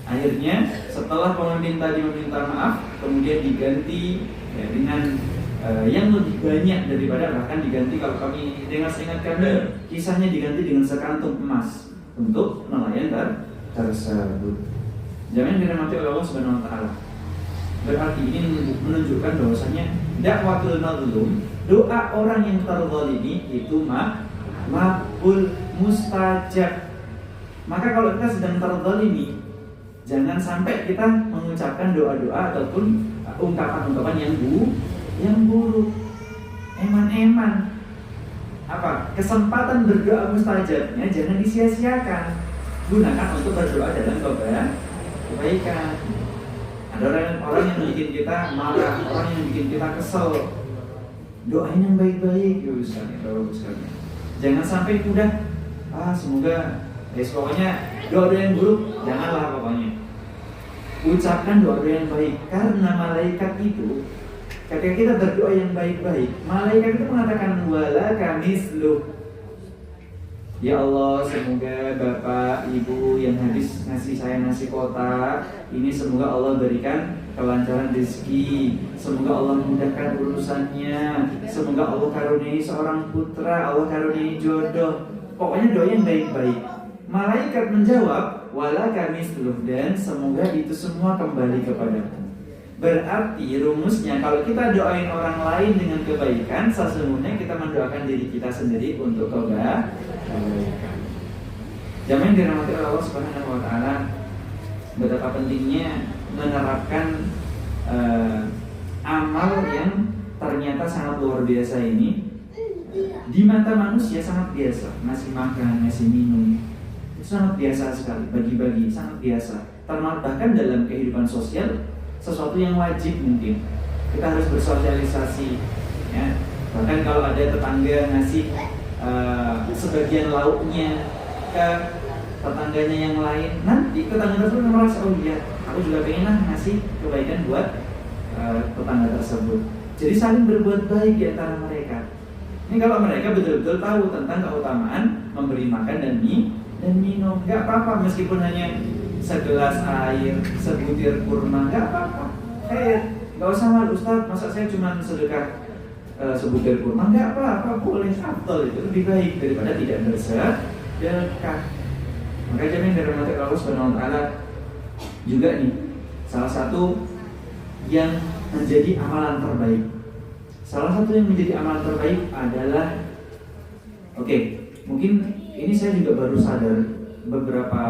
Akhirnya setelah pemimpin tadi meminta maaf, kemudian diganti ya, dengan yang lebih banyak daripada, bahkan diganti, kalau kami dengar seingat kami, kisahnya diganti dengan sekantung emas untuk nelayan tersebut. Jangan dirahmati oleh Allah Subhanahu wa taala. Berarti ini menunjukkan bahwasanya dakwatul mazlum, doa orang yang terzalimi itu maqbul, mustajab. Maka kalau kita sedang terzalimi, jangan sampai kita mengucapkan doa-doa ataupun ungkapan-ungkapan yang buruk, eman-eman. Apa? Kesempatan berdoa mustajabnya jangan disia-siakan. Gunakan untuk berdoa dalam kebaikan. Ada orang yang bikin kita marah, orang yang bikin kita kesel, doain yang baik-baik, ya bagus sekali. Jangan sampai udah, semoga, pokoknya doa-doa yang buruk janganlah pokoknya. Ucapkan doa-doa yang baik, karena malaikat itu, ketika kita berdoa yang baik-baik, malaikat itu mengatakan wala kamislu. Ya Allah, semoga Bapak, Ibu yang habis ngasih saya nasi kotak ini, semoga Allah berikan kelancaran rezeki, semoga Allah mudahkan urusannya, semoga Allah karuniai seorang putra, Allah karuniai jodoh. Pokoknya doa yang baik-baik. Malaikat menjawab wala kamislu, dan semoga itu semua kembali kepadamu. Berarti rumusnya, kalau kita doain orang lain dengan kebaikan, sesungguhnya kita mendoakan diri kita sendiri untuk kebaikan. Jangan dirahmati Allah Subhanahu wa taala, betapa pentingnya menerapkan amal yang ternyata sangat luar biasa ini. Di mata manusia sangat biasa, ngasih makan, ngasih minum, itu sangat biasa sekali, bagi-bagi sangat biasa. Bahkan dalam kehidupan sosial, sesuatu yang wajib mungkin kita harus bersosialisasi, ya. Bahkan kalau ada tetangga ngasih sebagian lauknya ke tetangganya yang lain, nanti tetangga tersebut merasa, oh iya, aku juga pengen ngasih kebaikan buat tetangga tersebut. Jadi saling berbuat baik di antara mereka. Ini kalau mereka betul-betul tahu tentang keutamaan memberi makan dan dan minum. Nggak apa-apa meskipun hanya segelas air, sebutir kurma, nggak apa-apa. Nggak usah malu, Ustaz, masa saya cuma sedekah sebutir kurma? Nggak apa-apa, boleh, afdal, itu lebih baik daripada tidak bersedekah. Maka jemaah yang dirahmati Allah Subhanahu wa taala, juga nih salah satu yang menjadi amalan terbaik. Salah satu yang menjadi amalan terbaik adalah, mungkin ini saya juga baru sadar beberapa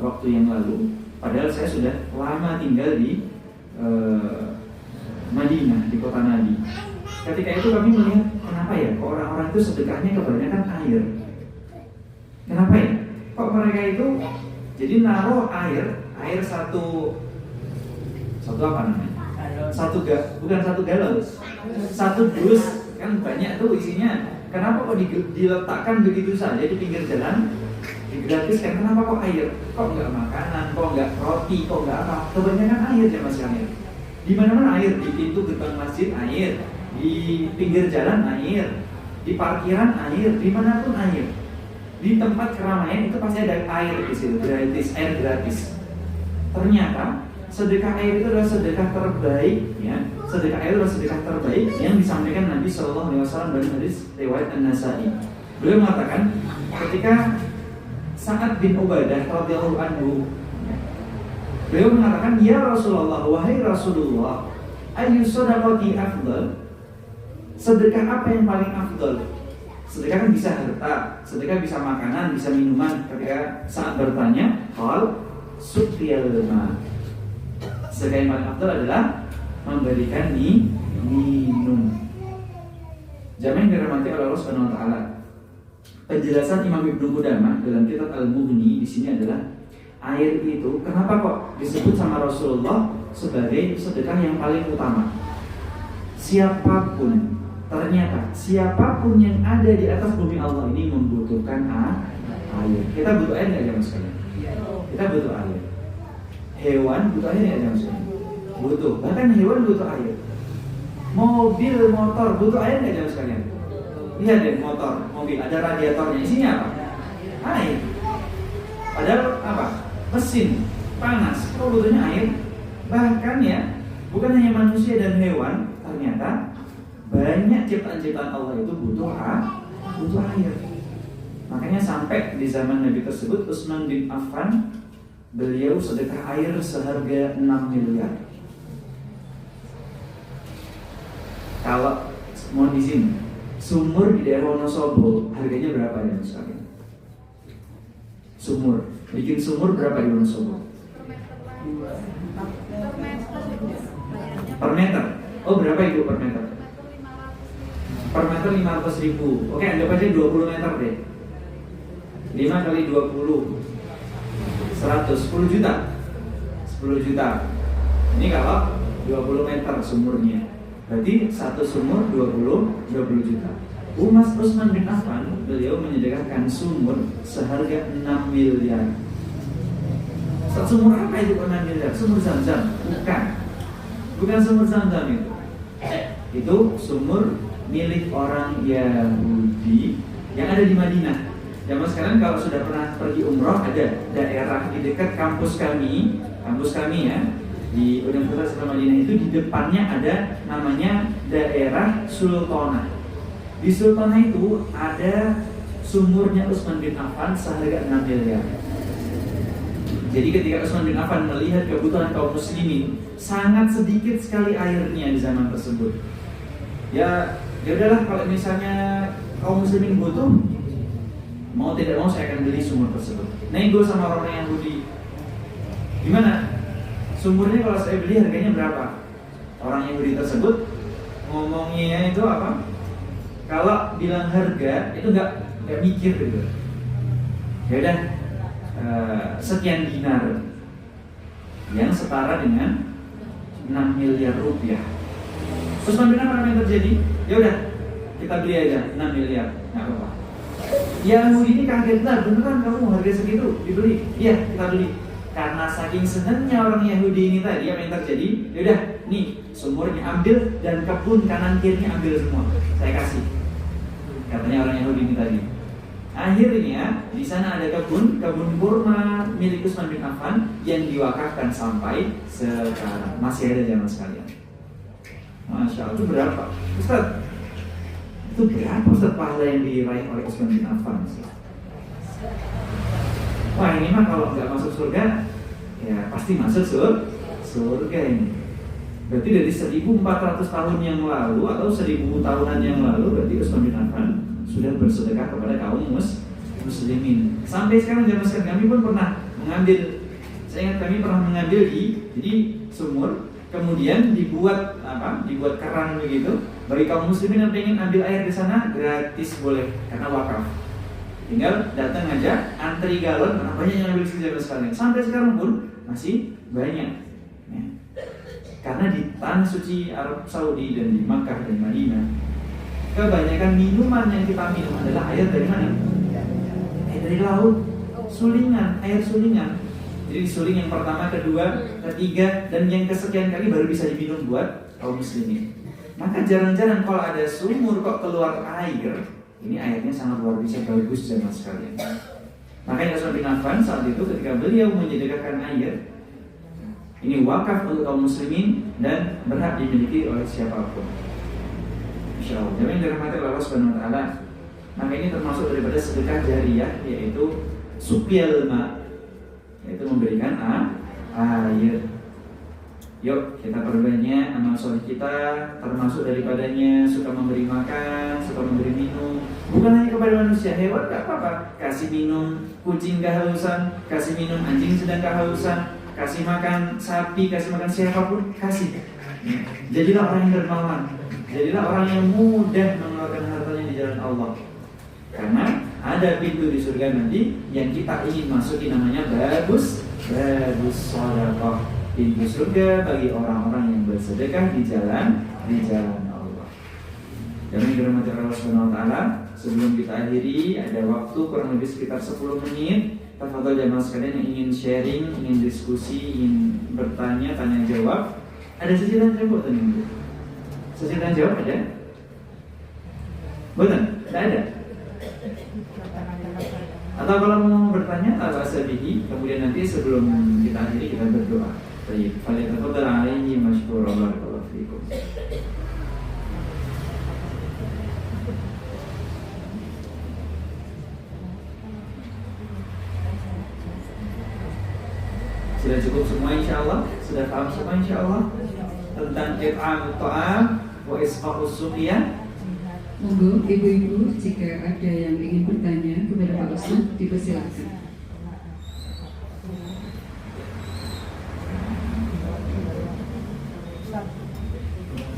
waktu yang lalu. Padahal saya sudah lama tinggal di Madinah, di kota Nabi. Ketika itu kami melihat, kenapa ya kok orang-orang itu sedekahnya kebanyakan air? Kenapa ya? Kok mereka itu jadi naruh air satu apa namanya? Bukan satu galon, satu dus, kan banyak tuh isinya. Kenapa kok diletakkan begitu saja di pinggir jalan, digratiskan? Kenapa kok air? Kok nggak makanan? Kok nggak roti? Kok nggak apa? Kebanyakan air ya mas kalian. Di mana-mana air, di pintu gerbang masjid air, di pinggir jalan air, di parkiran air, dimanapun air. Di tempat keramaian itu pasti ada air di situ, gratis, air gratis. Ternyata sedekah air itu adalah sedekah terbaik, ya. Sedekah air adalah sedekah terbaik yang disampaikan Nabi Shallallahu Alaihi Wasallam dalam hadis riwayat An-Nasa'i. Beliau mengatakan, ketika Sa'ad bin Ubadah radhiyallahu anhu, beliau mengatakan, ya Rasulullah, wahai Rasulullah, ayyu shadaqati afdal? Sedekah apa yang paling afdal? Sedekah kan bisa harta, sedekah bisa makanan, bisa minuman. Ketika saat bertanya, qal suqyal ma. Sedekah yang paling afdal adalah memberikan minum. Jamaah yang dirahmati oleh Allah Subhanahu wa taala. Penjelasan Imam Ibnu Qudamah dalam kitab Al-Mughni di sini adalah, air itu kenapa kok disebut sama Rasulullah sebagai sedekah yang paling utama? Ternyata siapapun yang ada di atas bumi Allah ini membutuhkan air. Kita butuh air nggak jamaah sekalian? Kita butuh air. Hewan butuh air nggak jamaah sekalian? Butuh. Bahkan hewan butuh air. Mobil, motor butuh air nggak jamaah sekalian? Lihat deh motor, mobil ada radiatornya, isinya apa? Air. Padahal apa? Mesin panas. Kok butuhnya air? Bahkan ya, bukan hanya manusia dan hewan, ternyata banyak ciptaan-ciptaan Allah itu butuh air. Makanya sampai di zaman Nabi tersebut, Utsman bin Affan, beliau sedekah air seharga 6 miliar. Kalau mau di sini, sumur di daerah Wonosobo harganya berapa ya misalnya? Sumur, bikin sumur berapa di Wonosobo? Per meter. Oh berapa itu per meter? Per meter 500.000. Oke, anggap aja 20 meter deh. 5 kali 20 100, 10 juta. 10 juta. Ini kalau 20 meter sumurnya. Berarti satu sumur 20 juta. Mas Utsman bin Affan, beliau menyediakan sumur seharga 6 miliar. Sumur apa itu 6 miliar? Sumur Zam-Zam? Bukan sumur Zam-Zam itu. Itu sumur milik orang Yahudi yang ada di Madinah. Zaman sekarang kalau sudah pernah pergi umroh, ada daerah di dekat kampus kami ya, di Universitas Islam Madinah itu di depannya ada namanya daerah Sultanah. Di Sultanah itu ada sumurnya Utsman bin Affan seharga 6 miliar. Jadi ketika Utsman bin Affan melihat kebutuhan kaum muslimin, sangat sedikit sekali airnya di zaman tersebut. Ya udahlah, kalau misalnya kaum muslimin butuh, mau tidak mau saya akan beli sumur tersebut. Nego sama orang Yahudi. Gimana? Sumurnya kalau saya beli harganya berapa? Orang Yahudi tersebut ngomongnya itu apa? Kalau bilang harga itu nggak mikir gitu. Ya udah, sekian dinar yang setara dengan 6 miliar rupiah. Terus benar apa yang terjadi? Ya udah, kita beli aja 6 miliar, nggak apa-apa. Yahudi ini kaget, lah beneran kamu harga segitu dibeli? Iya, kita beli. Karena saking senangnya orang Yahudi ini tadi, apa yang terjadi? Ya udah, nih sumurnya ambil dan kebun kanan kirinya ambil semua. Saya kasih. Katanya orang Yahudi ini tadi. Akhirnya di sana ada kebun kurma milik Utsman bin Affan yang diwakafkan sampai sekarang, masih ada zaman sekalian. Masya Allah, itu berapa? Ustaz, itu berapa Ustaz pahala yang diraih oleh Utsman bin Affan? Wah, ini mah kalau nggak masuk surga, ya pasti masuk surga ini. Berarti dari 1400 tahun yang lalu atau 1000 tahunan yang lalu, berarti Utsman bin Affan sudah bersedekah kepada kaum muslimin. Sampai sekarang zaman sekarang kami pun pernah mengambil, saya ingat kami pernah mengambil di sumur, kemudian dibuat keran begitu. Bagi kaum muslimin yang pengen ambil air di sana gratis boleh karena wakaf. Tinggal datang aja, antri galon, karena banyak yang ambil zaman sekarang. Sampai sekarang pun masih banyak. Ya. Karena di tanah suci Arab Saudi dan di Makkah dan Madinah, kebanyakan minuman yang kita minum adalah air dari mana? Air dari laut, sulingan, air sulingan. Jadi suling yang pertama, kedua, ketiga, dan yang kesekian kali baru bisa diminum buat kaum muslimin. Maka jarang-jarang kalau ada sumur kok keluar air, ini airnya sangat luar biasa bagus zaman sekalian. Makanya Utsman bin Affan saat itu ketika beliau menyedekahkan air, ini wakaf untuk kaum muslimin dan berhak dimiliki oleh siapapun. Insyaallah. Jadi yang dirahmati oleh Allah Subhanahu wa taala. Maka ini termasuk daripada sedekah jariyah, yaitu suqyal ma, yaitu memberikan air. Yuk kita perbanyak amal soleh kita, termasuk daripadanya suka memberi makan, suka memberi minum. Bukan hanya kepada manusia, hewan gak apa-apa. Kasih minum kucing kehausan, kasih minum anjing sedang kehausan, kasih makan sapi, kasih makan siapapun, kasih. Jadilah orang yang dermawan, jadilah orang yang mudah mengeluarkan hartanya di jalan Allah. Karena ada pintu di surga nanti yang kita ingin masuki, namanya babus sedekah. Pintu surga bagi orang-orang yang bersedekah di jalan Allah. Jangan dirahmati Allah Subhanahu wa taala. Sebelum kita akhiri, ada waktu kurang lebih sekitar 10 menit. Tafadhol jamaah sekalian yang ingin sharing, ingin diskusi, ingin bertanya, tanya jawab. Ada sesi tanya jawab atau tidak? Sesi tanya jawab ada? Betul? Tidak ada? Atau kalau mau bertanya, al-asabihi, kemudian nanti sebelum kita akhiri kita berdoa. Baik, falyatafadhal alaihi masykuran, barakallahu fiikum. Sudah cukup semua insyaallah? Sudah paham semua insyaallah? Tentang it'am ta'am wa isqaqus suqiyah? Monggo ibu-ibu jika ada yang ingin bertanya kepada Pak Ustaz dipersilakan.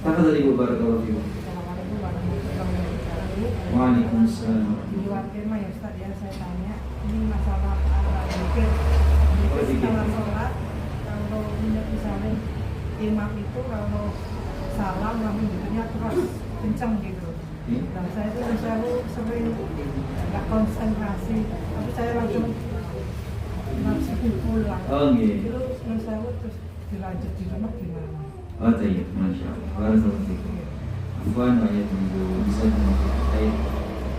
Tafadhal Ibu, barakallahu fiikum. Waalaikumsalam. Di wakil mah ya Ustaz ya, saya tanya ini masalah zikir. Setelah sholat, kalau misalnya imam itu kalau salam langsung zikirnya terus kencang gitu. Nah saya itu selalu sering nggak konsentrasi, tapi saya langsung pulang. Oh gitu. Terus saya terus dilanjut di rumah gimana? Oh iya, masya Allah. Barakallahu fiikum. Afwan, banyak tunggu bisa baik.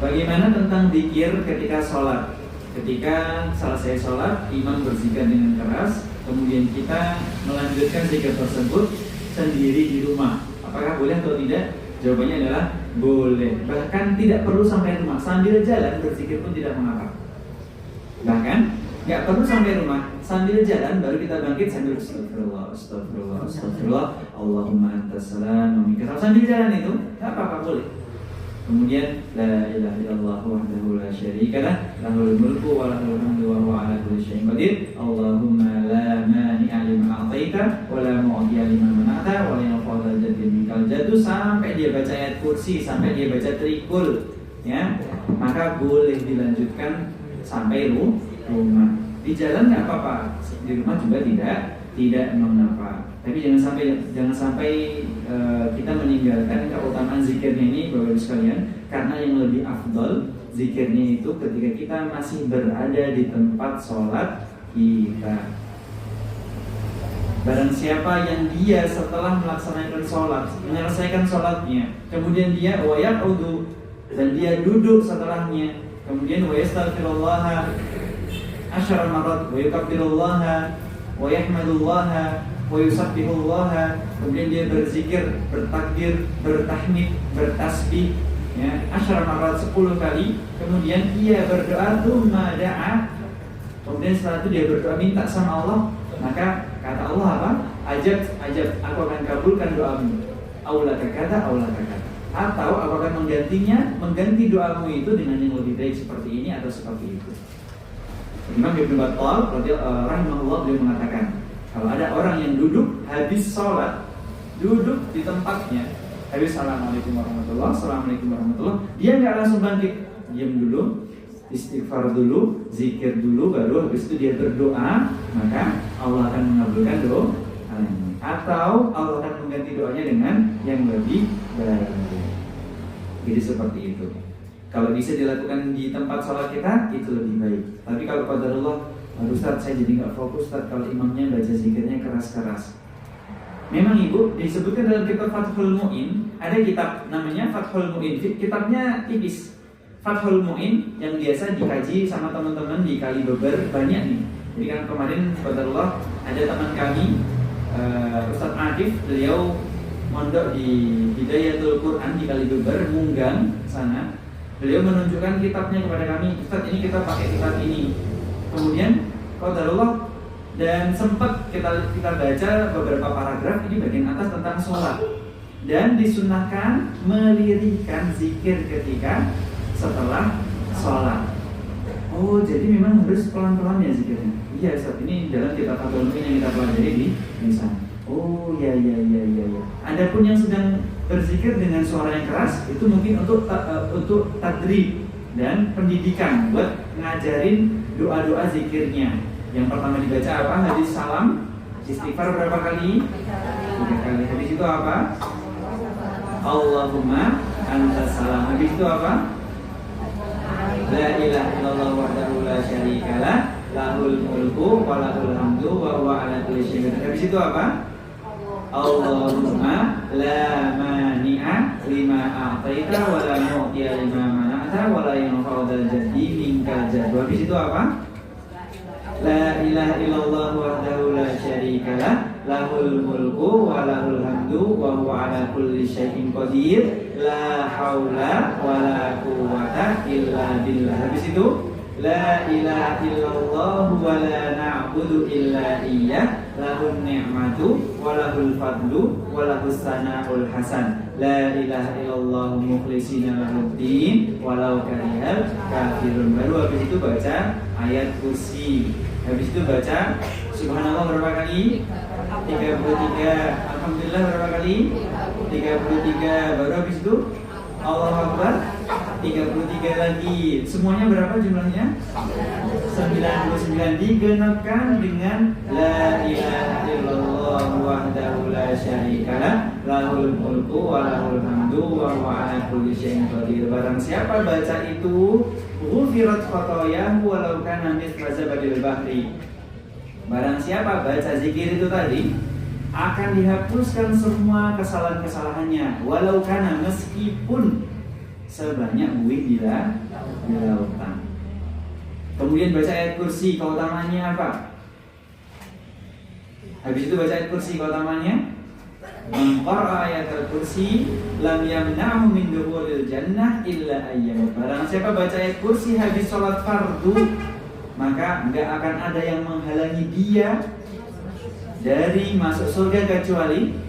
Bagaimana tentang zikir ketika sholat? Ketika selesai sholat, imam berzikir dengan keras, kemudian kita melanjutkan zikir tersebut sendiri di rumah. Apakah boleh atau tidak? Jawabannya adalah boleh. Bahkan tidak perlu sampai rumah, sambil jalan berzikir pun tidak mengapa. Bahkan nggak perlu sampai rumah, sambil jalan baru kita bangkit sambil astagfirullah, Allahumma antas salam, wa minkas salam. Sambil jalan itu nggak apa-apa, boleh. Kemudian la ilaha illallah wahdahu la syarika lah, lahul mulku wa lahul hamdu wa huwa ala kulli syai'in qadir. Allahumma la mani'a lima a'taita wa la mu'tiya lima mana'ta wa la yanfa'u dzal minkal jaddu, sampai dia baca ayat kursi, sampai dia baca trikul, ya. Maka boleh dilanjutkan sampai rumah. Di jalan nggak apa-apa, di rumah juga tidak mengapa. Tapi jangan sampai kita meninggalkan keutamaan zikirnya ini, Bapak Ibu sekalian, karena yang lebih afdal zikirnya itu ketika kita masih berada di tempat sholat kita. Barang siapa yang dia setelah melaksanakan sholat, menyelesaikan sholatnya, kemudian dia wayaq'udu, dan dia duduk setelahnya, kemudian wa yastaghfirullaha 10 marat, wa yukabbirullaha, wa yahmadullaha, wa yusabbihullaha, kemudian dia berzikir, bertakbir, bertahmid, bertasbih ya, 10 marat 10 kali, kemudian ia berdoa tsumma da'a, kemudian setelah itu dia berdoa minta sama Allah, maka kata Allah apa? Ajab, aku akan kabulkan doamu. Aulaka kata, atau aku akan mengganti doamu itu dengan yang lebih baik seperti ini atau seperti itu. Imam Ibnu Battal rahimahullah beliau mengatakan, kalau ada orang yang duduk habis sholat, duduk di tempatnya, habis assalamualaikum warahmatullah, dia nggak langsung bangkit, diam dulu, istighfar dulu, zikir dulu, baru habis itu dia berdoa, maka Allah akan mengabulkan doa. Atau Allah akan mengganti doanya dengan yang lebih baik. Jadi seperti itu. Kalau bisa dilakukan di tempat sholat kita, itu lebih baik. Tapi kalau qadarullah, Ustaz saya jadi nggak fokus Ustaz kalau imamnya baca zikirnya keras-keras. Memang Ibu disebutkan dalam kitab Fathul Mu'in, ada kitab namanya Fathul Mu'in. Kitabnya tipis. Fathul Mu'in yang biasa dikaji sama teman-teman di Kalibeber banyak nih. Jadi kan kemarin qadarullah ada teman kami Ustaz Adif, beliau mondok di Hidayatul Quran di Kalibeber, Munggang sana. Beliau menunjukkan kitabnya kepada kami, Ustaz ini kita pakai kitab ini. Kemudian qadarullah, dan sempat kita baca beberapa paragraf ini bagian atas tentang sholat. Dan disunahkan melirihkan zikir ketika setelah sholat. Oh, jadi memang harus pelan-pelan ya zikirnya. Iya, saat ini dalam kitab Fathul Mu'in yang kita pelajari di sana. Oh, ya. Adapun yang sedang berzikir dengan suara yang keras itu mungkin untuk tadrib dan pendidikan buat ngajarin doa-doa zikirnya. Yang pertama dibaca apa? Hadis salam, istighfar berapa kali? 3 kali. Habis itu apa? Allahumma antas salam. Habis itu apa? La ilaha illallah wahdahu la syarikalah, lahul mulku wa lahul hamdu wa huwa ala kulli syai'in qadir. Habis itu apa? Allahumma la mani'a lima a'taita wa la mu'tiya lima mana'ta wa la yanfa'u dzal jaddi minkal jaddu. Habis itu apa? La ilaha illallah wahdahu la syarikalah, lahul mulku wa lahul hamdu wa huwa ala kulli syai'in qadir. La haula wa la quwwata illa billah. Habis itu la ilaha illallah wa la na'budu illa iyyah, lahun ni'matu wa lahul fadlu wa lahus sana'ul hasan. La ilaha illallah mukhlishina lahuddin walau karihal kafirun. Baru habis itu baca ayat kursi. Habis itu baca subhanallah berapa kali? 33. Alhamdulillah berapa kali? 33. Baru habis itu Allahu Akbar 33 lagi. Semuanya berapa jumlahnya? 99. Digenapkan dengan la ilaha illallah wahdahu la syarikalah, lahul mulku wa lahul hamdu wa huwa ala kulli syai'in qadir. Barang siapa baca itu, ghufirat khotoyahu walau kana mithla zabadil bahri. Barang siapa baca zikir itu tadi, akan dihapuskan semua kesalahan-kesalahannya, walau kana, meskipun sebanyak buih di lautan. Kemudian baca ayat kursi, keutamanya apa? Habis itu baca ayat kursi, keutamanya mengqara ayat kursi lam yamna'hu min dukhulil jannah illa ayyam. Barang siapa baca ayat kursi habis sholat fardu, maka enggak akan ada yang menghalangi dia dari masuk surga kecuali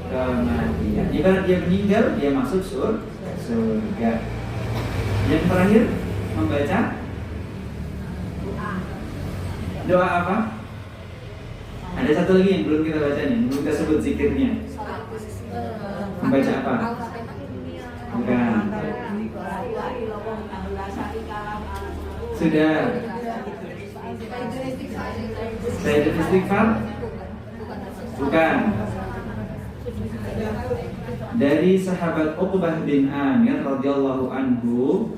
kematian. Ibarat dia meninggal, dia masuk surga. Yang terakhir membaca doa apa? Ada satu lagi yang belum kita baca nih, belum kita sebut zikirnya. Membaca apa? Bukan. Sudah. Sayyidul Istighfar? Bukan. Dari sahabat Uqbah bin Amir radhiyallahu anhu,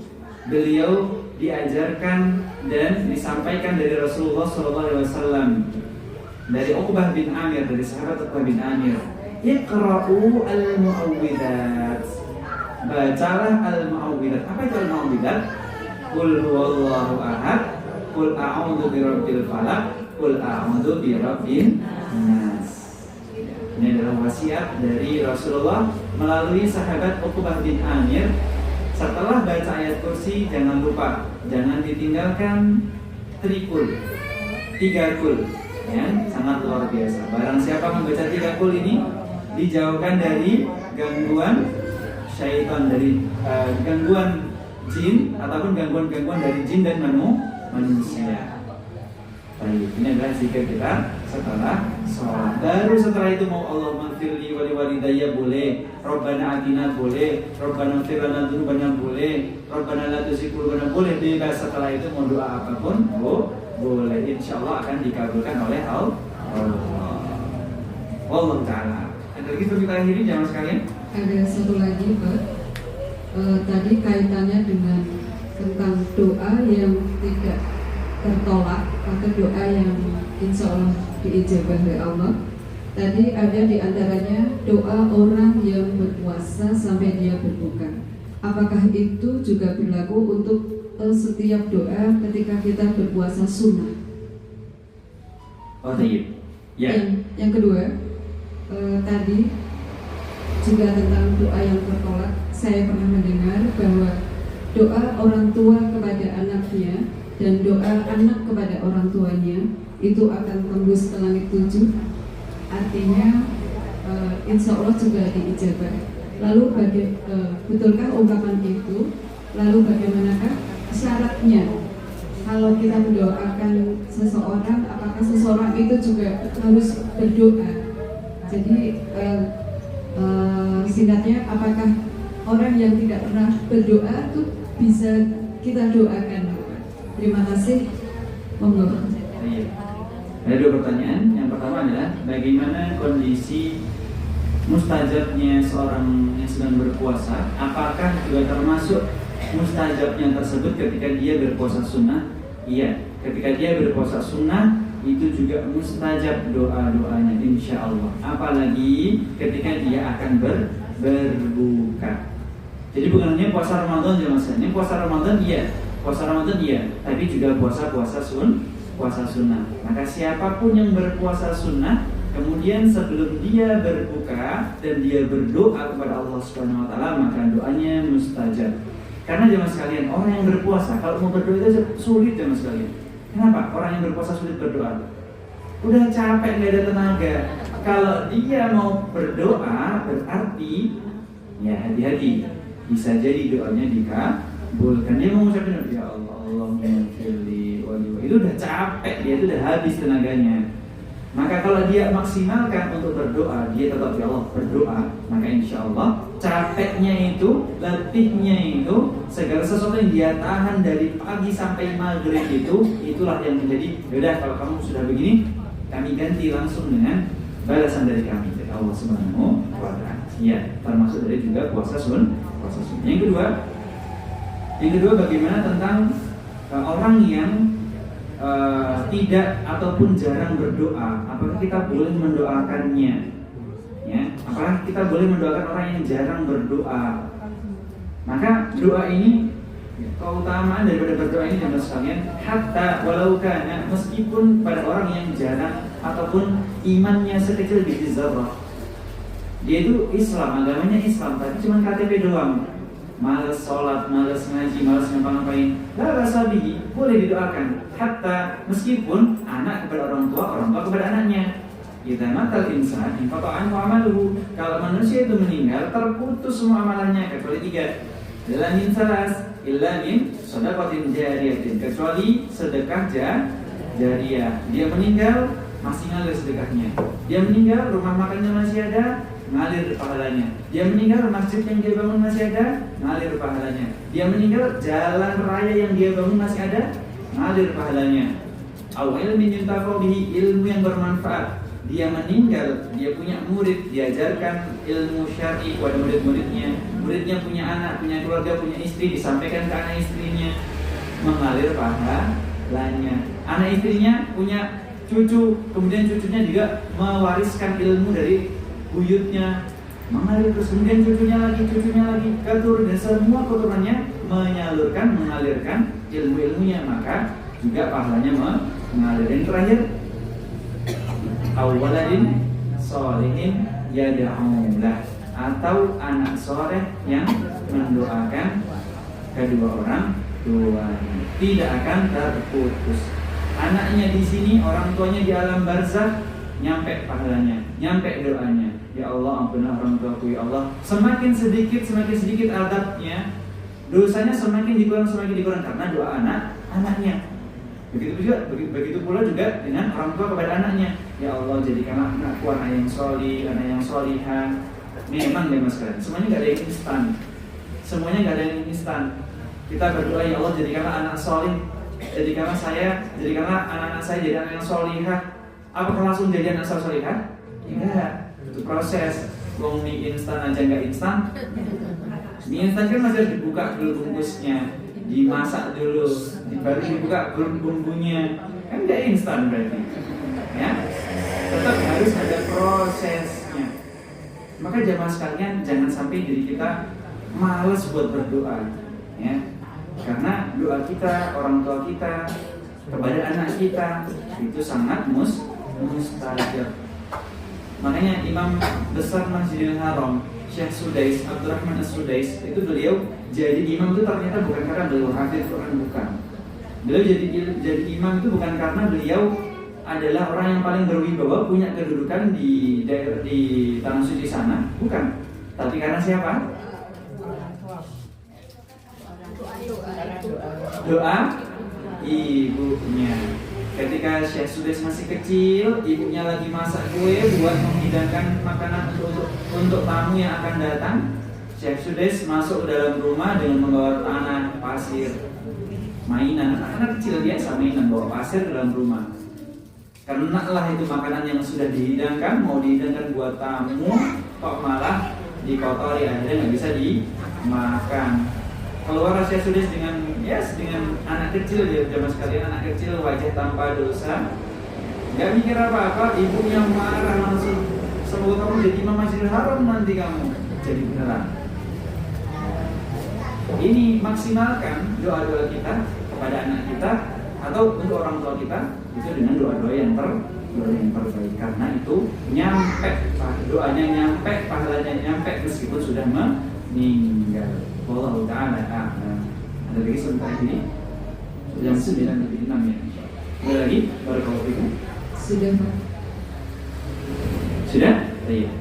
beliau diajarkan dan disampaikan dari Rasulullah SAW. Dari Uqbah bin Amir, dari sahabat Uqbah bin Amir, Iqra'u al-mu'awwidat. Bacalah al-mu'awwidat. Apa itu al-mu'awwidat? Qul huwallahu ahad, qul a'udzu birabbil falaq, qul a'udzu birabbin nas. Ini adalah wasiat dari Rasulullah melalui sahabat Uqbah bin Amir. Setelah baca ayat kursi, jangan lupa, jangan ditinggalkan 3 qul, ya, sangat luar biasa. Barang siapa membaca 3 qul ini, dijauhkan dari gangguan syaitan, dari gangguan jin ataupun gangguan-gangguan dari jin dan manusia. Baik, ini adalah zikir kita setelah sholat. Baru setelah itu mau Allahumma firli wa liwalidayya boleh, Rabbana atina boleh, Rabbana fir lana dzunubana boleh, Rabbana la tuzigh qulubana boleh. Bebas. Setelah itu mau doa apapun boleh. Insyaallah akan dikabulkan oleh Allah. Wallahu taala. Ada lagi kita akhiri jamaah sekalian? Ada satu lagi, Pak. Tadi kaitannya dengan tentang doa yang tidak tertolak atau doa yang insya Allah diijabah oleh Allah. Tadi ada di antaranya doa orang yang berpuasa sampai dia berbuka. Apakah itu juga berlaku untuk setiap doa ketika kita berpuasa sunnah? Oh, iya. Ya. Yang kedua, tadi juga tentang doa yang tertolak. Saya pernah mendengar bahwa doa orang tua kepada anaknya dan doa anak kepada orang tuanya itu akan tembus ke langit 7. Artinya insya Allah juga diijabah. Lalu betulkah ungkapan itu? Lalu bagaimanakah syaratnya? Kalau kita mendoakan seseorang, apakah seseorang itu juga harus berdoa? Jadi singkatnya, apakah orang yang tidak pernah berdoa itu bisa kita doakan? Terima kasih. Monggo. Ada 2 pertanyaan. Yang pertama adalah bagaimana kondisi mustajabnya seorang yang sedang berpuasa? Apakah juga termasuk mustajabnya tersebut ketika dia berpuasa sunnah? Iya, ketika dia berpuasa sunnah itu juga mustajab doa-doanya insya Allah. Apalagi ketika dia akan berbuka. Jadi bukan hanya puasa Ramadan aja mas. Ini puasa Ramadan puasa Ramadan tapi juga puasa sunnah. Maka siapapun yang berpuasa sunnah, kemudian sebelum dia berbuka dan dia berdoa kepada Allah Subhanahu Wa Taala, maka doanya mustajab. Karena jemaah sekalian, orang yang berpuasa kalau mau berdoa itu sulit jemaah sekalian. Kenapa? Orang yang berpuasa sulit berdoa. Udah capek, nggak ada tenaga. Kalau dia mau berdoa, berarti ya hati-hati. Bisa jadi doanya dikabulkan. Dia mengucapkan ya Allah, Allahumma firli wa liwalidayya. Itu udah capek, dia itu udah habis tenaganya. Maka kalau dia maksimalkan untuk berdoa, dia tetap ya Allah berdoa, maka insya Allah capeknya itu, letihnya itu, segala sesuatu yang dia tahan dari pagi sampai maghrib itulah yang menjadi yaudah kalau kamu sudah begini, kami ganti langsung dengan balasan dari kami dari Allah Subhanahu wa Ta'ala. Ya, termasuk dari juga puasa sunnah. Yang kedua bagaimana tentang orang yang tidak ataupun jarang berdoa, apakah kita boleh mendoakannya? Ya, apakah kita boleh mendoakan orang yang jarang berdoa? Maka doa ini, keutamaan daripada berdoa ini jemaah sekalian, hatta walau kana, meskipun pada orang yang jarang ataupun imannya sekecil biji zarrah. Dia itu Islam, agamanya Islam, tapi cuma KTP doang. Malas sholat, malas ngaji, malas ngapa-ngapain, la rasabihi, boleh didoakan. Hatta meskipun anak kepada orang tua kepada anaknya. Idza matal insan inqata'an amaluhu. Kalau manusia itu meninggal, terputus semua amalannya kecuali 3. Illa min salas, illa min shadaqatin jariyatin, kecuali sedekah jariyah. Dia meninggal masih ngalir sedekahnya. Dia meninggal rumah makannya masih ada, ngalir pahalanya. Dia meninggal masjid yang dia bangun masih ada, ngalir pahalanya. Dia meninggal jalan raya yang dia bangun masih ada, ngalir pahalanya. Awal ilmin yuntafa'u bihi, ilmu yang bermanfaat. Dia meninggal, dia punya murid, diajarkan ilmu syar'i kepada murid-muridnya. Muridnya punya anak, punya keluarga, punya istri, disampaikan ke anak istrinya, mengalir pahalanya. Anak istrinya punya cucu, kemudian cucunya juga mewariskan ilmu dari buyutnya, mengalir terus, kemudian cucunya lagi keturunan, dan semua keturunannya mengalirkan ilmu-ilmunya, maka juga pahalanya mengalir. Yang terakhir, awaladin sholihin yad'ulah, atau anak soleh yang mendoakan kedua orang tuanya, tidak akan terputus. Anaknya di sini, orang tuanya di alam barzakh, nyampe pahalanya, nyampe doanya. Ya Allah, ampunilah orang tuaku ya Allah. Semakin sedikit adabnya, dosanya semakin dikurang karena doa anaknya. Begitu pula juga dengan orang tua kepada anaknya. Ya Allah, jadikanlah anakku anak yang solih, anak yang solihah. Memang deh mas kalian, semuanya nggak ada yang instan. Kita berdoa, ya Allah jadikanlah anak solih, jadikanlah anak-anak saya jadi anak yang solihah. Apakah langsung jadi anak solihah? Tidak. Itu proses. Wong mie instan aja nggak instan. Mie instan kan masih harus dibuka dulu bungkusnya, dimasak dulu, baru dibuka bumbunya. Kan nggak instan berarti. Ya, tetap harus ada prosesnya. Maka jamaah sekalian, jangan sampai diri kita malas buat berdoa, ya. Karena doa kita, orang tua kita kepada anak kita itu sangat mustajab. Makanya Imam besar Masjidil Haram, Syekh Sudais, Abdurrahman As-Sudais, itu beliau jadi imam itu ternyata bukan karena beliau hafid Quran, bukan. Beliau jadi imam itu bukan karena beliau adalah orang yang paling berwibawa, punya kedudukan di daerah di tanah suci sana, bukan. Tapi karena siapa? Doa ibunya. Ketika Syekh Sudais masih kecil, ibunya lagi masak kue buat menghidangkan makanan untuk tamu yang akan datang. Syekh Sudais masuk ke dalam rumah dengan membawa tanah, pasir, mainan. Anak kecil biasa mainan, bawa pasir ke dalam rumah. Kenalah itu makanan yang sudah dihidangkan, mau dihidangkan buat tamu, kok malah dikotori, akhirnya nggak bisa dimakan. Keluar Syekh Sudais dengan anak kecil, ya jamaah sekalian, anak kecil wajah tanpa dosa, nggak mikir apa-apa. Ibunya marah langsung, semoga kamu jadi imam Masjidil Haram nanti kamu jadi beneran. Ini maksimalkan doa-doa kita kepada anak kita atau untuk orang tua kita itu dengan doa-doa yang terbaik, karena itu nyampe, doanya nyampe, pahalanya nyampe meskipun sudah meninggal. Wallahu ta'ala a'lam. Ada lagi sebentar ini jam 9:06 ya. Ada lagi? Barakallahu fikum. Sudah Pak. Sudah? Iya.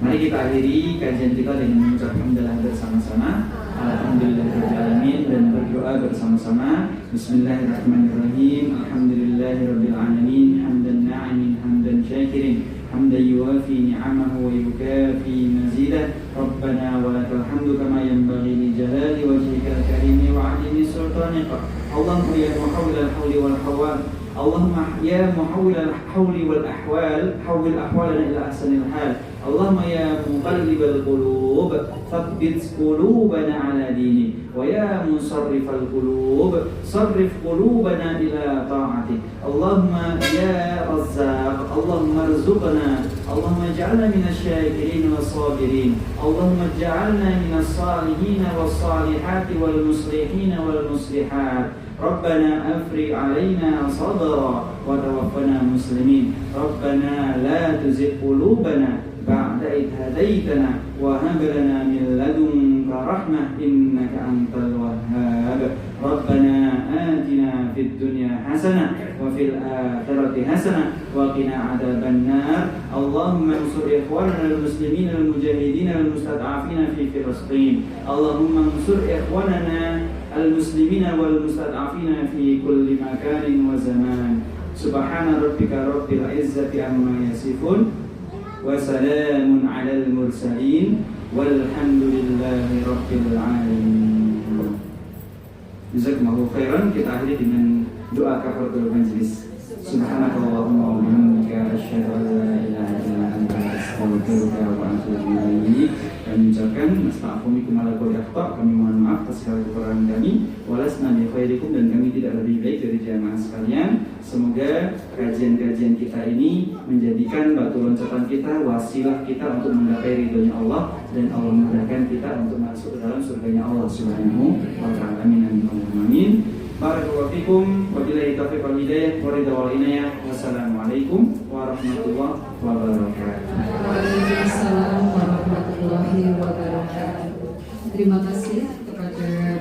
Mari kita akhiri kajian kita dengan mengucapkan hamdalah bersama-sama. Alhamdulillahirabbil alamin, dan berdoa bersama-sama. Bismillahirrahmanirrahim. Alhamdulillahirabbil alamin, hamdan na'imin, hamdan syakirin, hamdan yuwafi ni'amahu wa yukafi mazidah. Rabbana wa lakal hamdu kama yanbaghi li jalali wajhikal karimi wa 'azimi sultanika. Allahumma ya muhawwilal hawli wal hawal, Allahumma ya muhawwilal hawli wal ahwal, hawwil ahwalana ila ahsanil hal. Allahumma ya muqallibal qulub, tsabbit qulubana ala dinik. Wa ya musarrifal qulub, sarrif qulubana ila ta'atik. Allahumma ya razzaq, Allahumma arzuqna, Allahumma ij'alna minasy syakirin was sabirin. Allahumma ij'alna minas salihin was salihati wal muslihin wal muslihat. Rabbana afriq 'alaina sabra wa tawaffana muslimin. Rabbana la tuzigh qulubana ba'da idh hadaitana wa hab lana min ladunka rahmah innaka antal wahhab. Rabbana atina fid dunya hasanah wa fil akhirati hasanah wa qina adzaban nar. Allahumma ansur ikhwanana al-muslimin al-mujahidin al-mustad'afin fi Filistin. Allahumma ansur ikhwanana al-muslimina wal mustad'afina fi kulli makanin wa zaman. Subhana rabbika rabbil izzati amma yasifun wa salamun 'alal mursalin walhamdulillahi rabbil alamin. Jazakumullahu khairan. Kita akhiri dengan doa kafaratul majlis. Subhanakallahumma wa bihamdika asyhadu an la ilaha illa anta astaghfiruka wa atubu ilaik. kami ucapkan astagfirullahaladzim ala qadri akhtaq, kami mohon maaf atas segala kekurangan kami, walasna bi khairikum, dan kami tidak lebih baik dari jamaah sekalian. Semoga kajian-kajian kita ini menjadikan batu loncatan kita, wasilah kita untuk menggapai ridhonya Allah, dan Allah mudahkan kita untuk masuk ke dalam surganya Allah Subhanahu wa ta'ala. Amin amin amin. Barakallahu fikum, wabillahi taufiq wal hidayah, wa ridha wal inayah. Wassalamualaikum warahmatullahi wabarakatuh. Waalaikumsalam warahmatullahi wabarakatuh. Terima kasih kepada